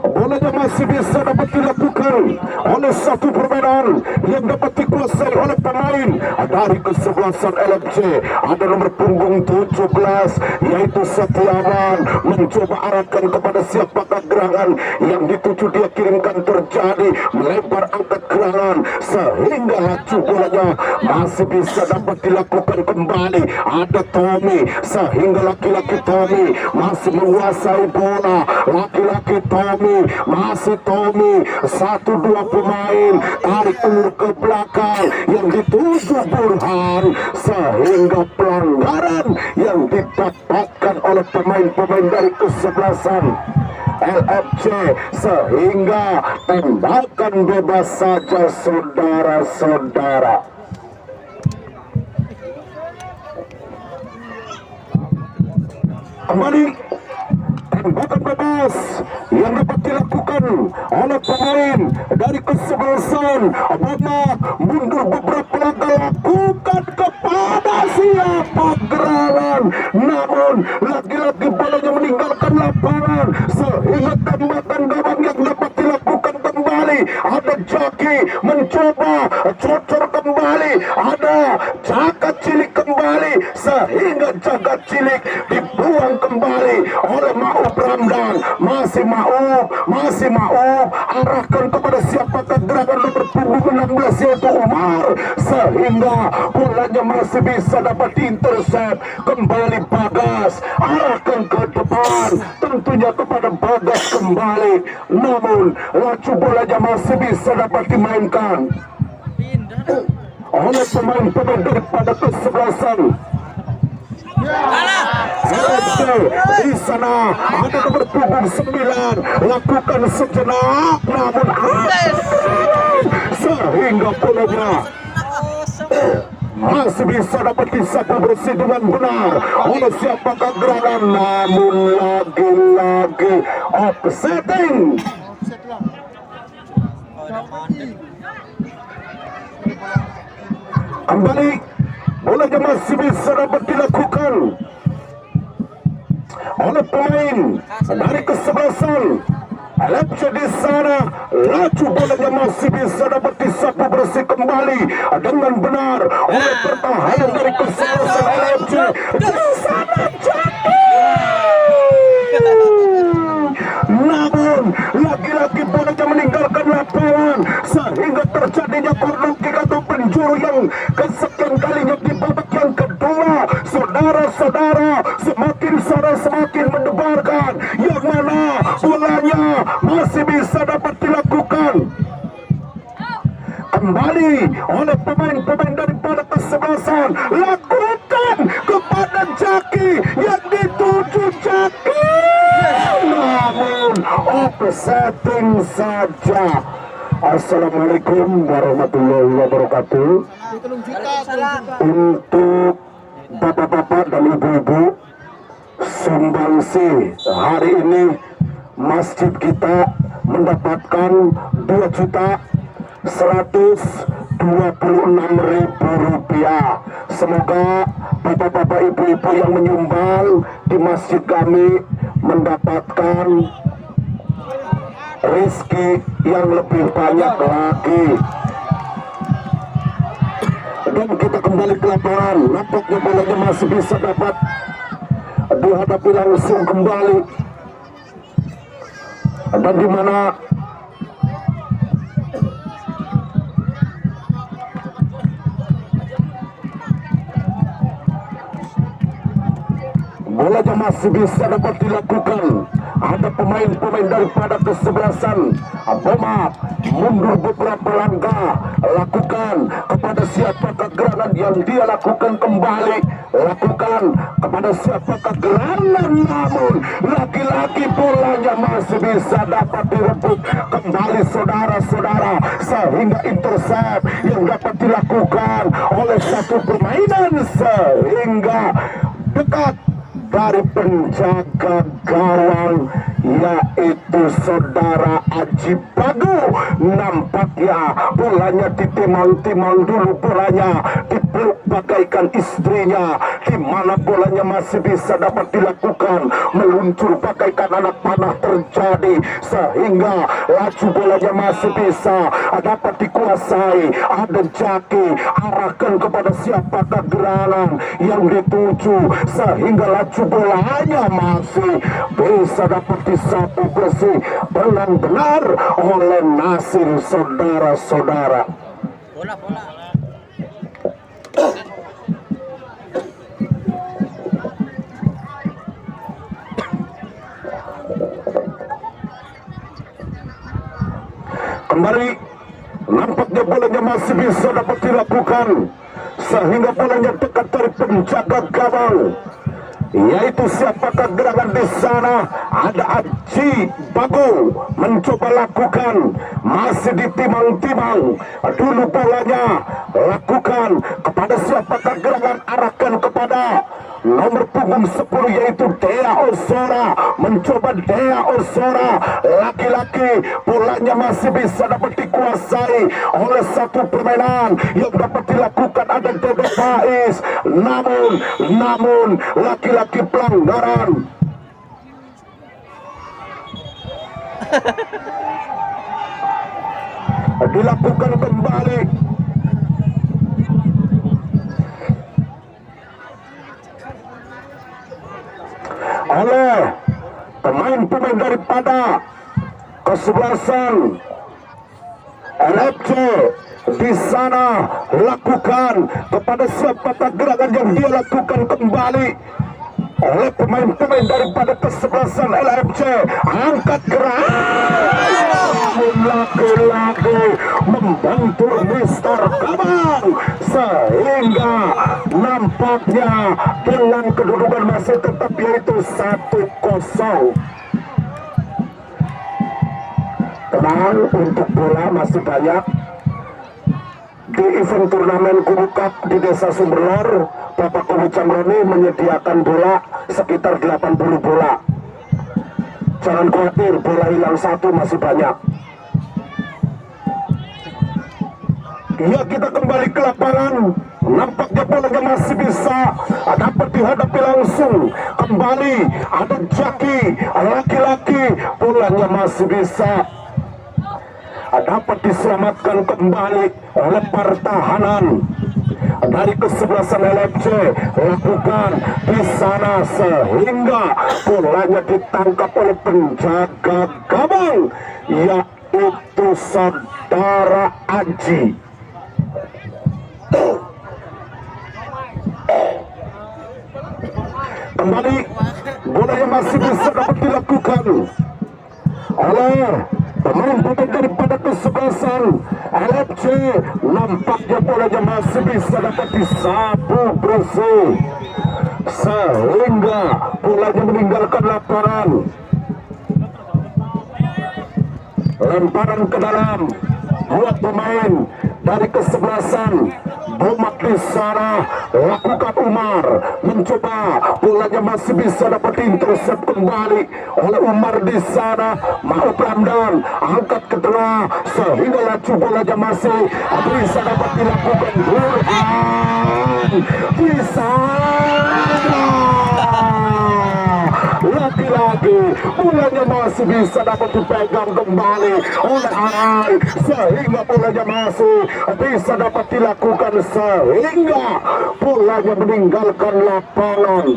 bolanya masih bisa dapat dilakukan oleh satu permainan yang dapat dikuasai oleh pemain dari kesebelasan LFC. Ada nomor punggung 17 yaitu Setiawan mencoba arahkan kepada siapakah gerangan yang dituju, dia kirimkan terjadi melebar angkat gerangan sehingga laju bolanya masih bisa dapat dilakukan kembali. Ada Tommy sehingga laki-laki Tommy masih menguasai bola. Laki-laki Tommy masih Tommy 1-2 pemain tarik ulur ke belakang yang dituju Burhan sehingga pelanggaran yang didapatkan oleh pemain-pemain dari kesebelasan LFC sehingga tembakan bebas saja saudara-saudara. Kembali tembakan bebas yang dapat dilakukan oleh pemain dari kesebelasan Bomak. Mundur beberapa langkah lakukan kepada siapa gerangan, namun lagi-lagi bolanya meninggalkan lapangan sehingga tembakan gawang yang dapat dilakukan kembali. Ada Jaki mencoba cocor kembali, ada Jagat Cilik kembali sehingga Jagat Cilik dibuang kembali oleh Makub Ramdan. Masih Makub arahkan kepada siapakah gerangan nomor punggung 16 yaitu Umar sehingga bolanya masih bisa dapat diintercept kembali. Bagas arahkan ke depan, tentunya kepada Bagas kembali, namun laju bolanya masih bisa dapat dimainkan oleh pemain-pemain daripada kesebelasan di sana. Ada nomor punggung 9 lakukan sejenak, namun sehingga bolanya masih bisa dapat disapu bersih dengan benar oleh siapakah gerangan, namun lagi-lagi offsetting. Kembali bolanya masih bisa dapat dilakukan oleh pemain dari kesebelasan LFC di sana, laju bolanya masih bisa dapat disapu bersih kembali dengan benar oleh pertahanan dari kesebelasan LFC. Di sana namun lagi-lagi bolanya meninggalkan lapangan sehingga terjadinya corner kick atau penjuru yang kesekian kalinya di babak yang kedua. Saudara-saudara, semakin sore semakin mendebarkan, yang mana bolanya masih bisa dapat dilakukan kembali oleh pemain-pemain daripada kesebelasan. Lakukan kepada Jaki yang dituju Jaki, namun offsetting saja. Assalamualaikum warahmatullahi wabarakatuh. Untuk bapak-bapak dan ibu-ibu, sumbangsi hari ini masjid kita mendapatkan 2.126.000 rupiah. Semoga bapak-bapak ibu-ibu yang menyumbang di masjid kami mendapatkan rezeki yang lebih banyak lagi. Dan kita kembali ke lapangan, nampaknya bolanya masih bisa dapat dihadapi langsung kembali, dan di mana bolanya masih bisa dapat dilakukan. Ada pemain-pemain daripada kesebelasan Boma mundur beberapa langkah, lakukan kepada siapakah gerangan yang dia lakukan kembali, lakukan kepada siapakah gerangan, namun lagi-lagi bolanya masih bisa dapat direbut kembali saudara-saudara, sehingga intercept yang dapat dilakukan oleh satu permainan sehingga dekat dari penjaga gawang, yaitu saudara Aji Bagu. Nampaknya bolanya ditimang-timang dulu, bolanya dipeluk bagaikan istrinya, di mana bolanya masih bisa dapat dilakukan meluncur bagaikan anak panah terjadi, sehingga laju bolanya masih bisa dapat dikuasai. Ada Jaki, arahkan kepada siapakah gerangan yang dituju, sehingga laju bolanya masih bisa dapat disapu bersih benar-benar oleh Nasir, saudara-saudara. Bola. Kembali nampaknya bolanya masih bisa dapat dilakukan, sehingga bolanya dekat dari penjaga gawang, yaitu siapakah gerangan di sana. Ada Aji Bagu mencoba lakukan, masih ditimang-timang dulu bolanya, lakukan kepada siapakah gerangan, arahkan kepada nomor punggung 10 yaitu Dea Ozora, mencoba Dea Ozora, laki-laki bolanya masih bisa dapat dikuasai oleh satu permainan yang dapat dilakukan. Ada Dede Faiz, namun laki-laki pelanggaran. Dilakukan kembali oleh pemain-pemain daripada kesebelasan LFC. Di sana lakukan kepada siapakah gerakan yang dia lakukan kembali oleh pemain-pemain daripada kesebelasan LFC. Angkat gerak, lagi-lagi membantu Mister Kabang, sehingga nampaknya dengan kedudukan masih tetap yaitu 1-0. Tenang, untuk bola masih banyak di event turnamen Kubu Cup di Desa Sumberlor. Bapak Kubu Camroni menyediakan bola sekitar 80 bola. Jangan khawatir, bola hilang satu masih banyak. Ya, kita kembali ke lapangan. Nampaknya bolanya masih bisa dapat dihadapi langsung. Kembali ada Jaki, laki-laki, bolanya bolanya masih bisa dapat diselamatkan kembali oleh pertahanan dari kesebelasan LFC. Lakukan di sana sehingga bolanya ditangkap oleh penjaga gawang, yaitu saudara Aji. Kembali bolanya masih bisa dapat dilakukan oleh pemain-pemain daripada kesebelasan LFC. Nampaknya bolanya masih bisa dapat disapu bersih sehingga bolanya meninggalkan lapangan. Lemparan ke dalam buat pemain dari kesebelasan Bomak di sana. Lakukan Umar mencoba, bolanya masih bisa dapat intercept kembali oleh Umar di sana. Maaf Ramdan angkat ke tengah sehingga laju bolanya masih bisa dapat dilakukan. Burhan di sana. Lagi-lagi bolanya masih bisa dapat dipegang kembali oleh Arai sehingga bolanya masih bisa dapat dilakukan sehingga bolanya meninggalkan lapangan.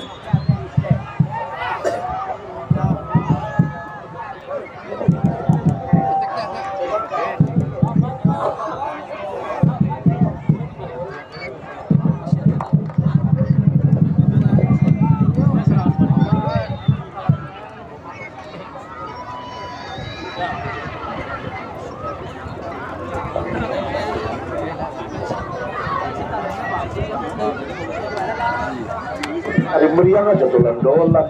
Hari meriang aja dolan-dolan.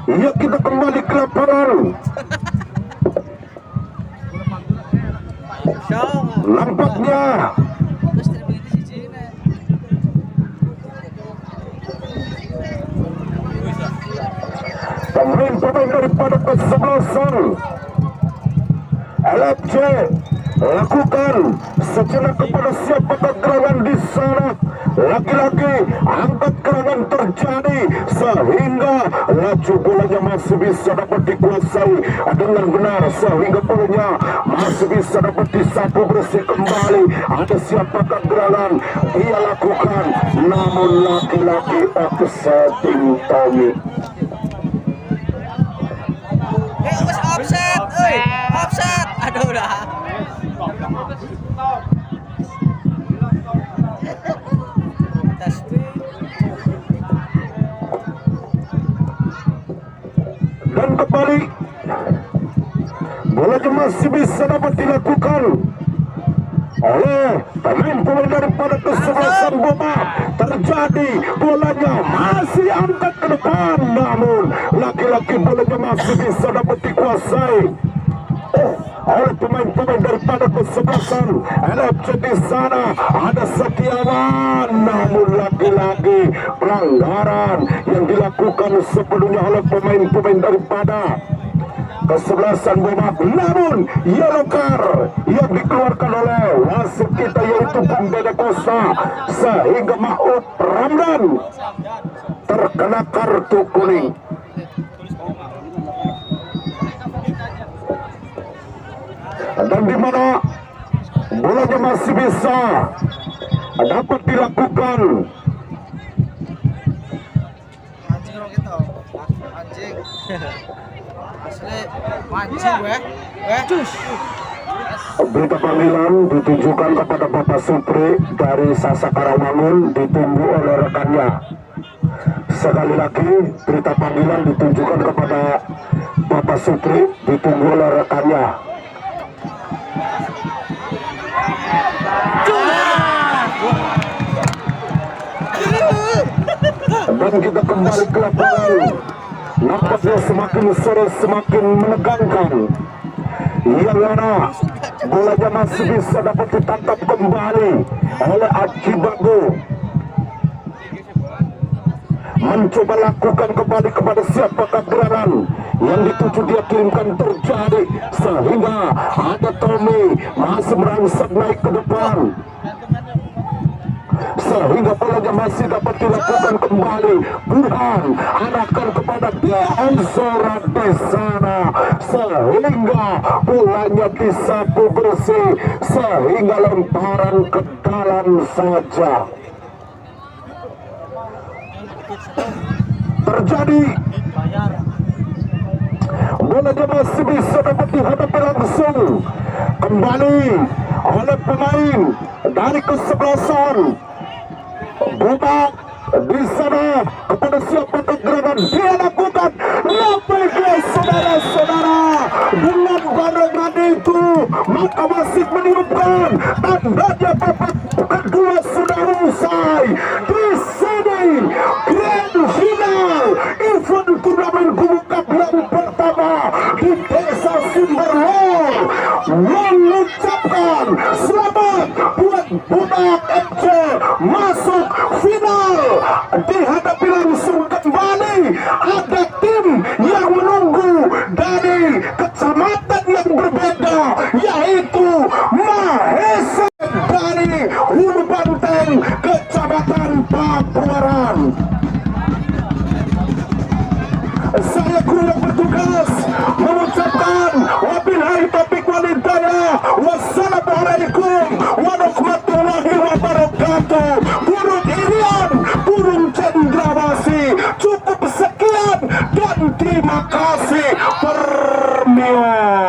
Iya, kita kembali ke lapangan. Nampaknya pemain-pemain daripada kesebelasan LFC lakukan sejenak kepada siapa gerangan di sana. Lagi-lagi angkat gerangan terjadi sehingga laju bolanya masih bisa dapat dikuasai dengan benar sehingga bolanya masih bisa dapat disapu bersih kembali. Ada siapakah gerangan dia lakukan, namun lagi-lagi offsetting Tommy. Offset. Aduh udah. Dan kembali bolanya masih bisa dapat dilakukan oleh pemain-pemain daripada kesebelasan Bomak. Terjadi bolanya masih angkat ke depan, namun lagi-lagi bolanya masih bisa dapat dikuasai oleh pemain-pemain daripada kesebelasan LFC di sana. Ada Setiawan, namun lagi-lagi pelanggaran yang dilakukan sebelumnya oleh pemain-pemain daripada kesebelasan Bomak, namun yellow card yang dikeluarkan oleh wasit kita yaitu Bung Dede Kosa sehingga Maut Ramdan terkena kartu kuning. Dan di mana bolanya masih bisa dapat dilakukan. Anjing lo gitu. Anjing. Asli mancing weh. Cus. Berita panggilan ditujukan kepada Bapak Supri dari Sasa Karawangun, ditunggu oleh rekannya. Sekali lagi berita panggilan ditujukan kepada Bapak Supri, ditunggu oleh rekannya. Dan kita kembali ke lapangan. Nampaknya semakin sore semakin menegangkan. Yang mana bolanya masih bisa dapat ditangkap kembali oleh Aji Bago. Mencoba lakukan kembali kepada siapakah gerangan yang dituju dia kirimkan terjadi sehingga ada Tommy masih merangsek naik ke depan sehingga bolanya masih dapat dilakukan kembali. Burhan arahkan kepada Ansora di sana sehingga bolanya disapu bersih sehingga lemparan ke dalam saja. Terjadi bolanya masih bisa dapat dihadapi langsung kembali oleh pemain dari kesebelasan Bumak di sana kepada siapa gerangan dia lakukan nampaknya saudara-saudara dengan barengan itu maka masih meniupkan tandanya babak kedua sudah usai di sini grand final event turnamen Bumak yang pertama di Desa Sumberwol mengucapkan selamat buat Bumak FC masuk final. Dihadapi langsung kembali ada tim yang menunggu dari kecamatan yang berbeda yaitu Mahesa dari Hulu Banteng Kecamatan Pabuaran. Saya kru yang bertugas mengucapkan wabillahi taufiq wal hidayah. Wassalamualaikum warahmatullahi wabarakatuh. Burung Irian, burung cendrawasih. Cukup sekian dan terima kasih. Permio.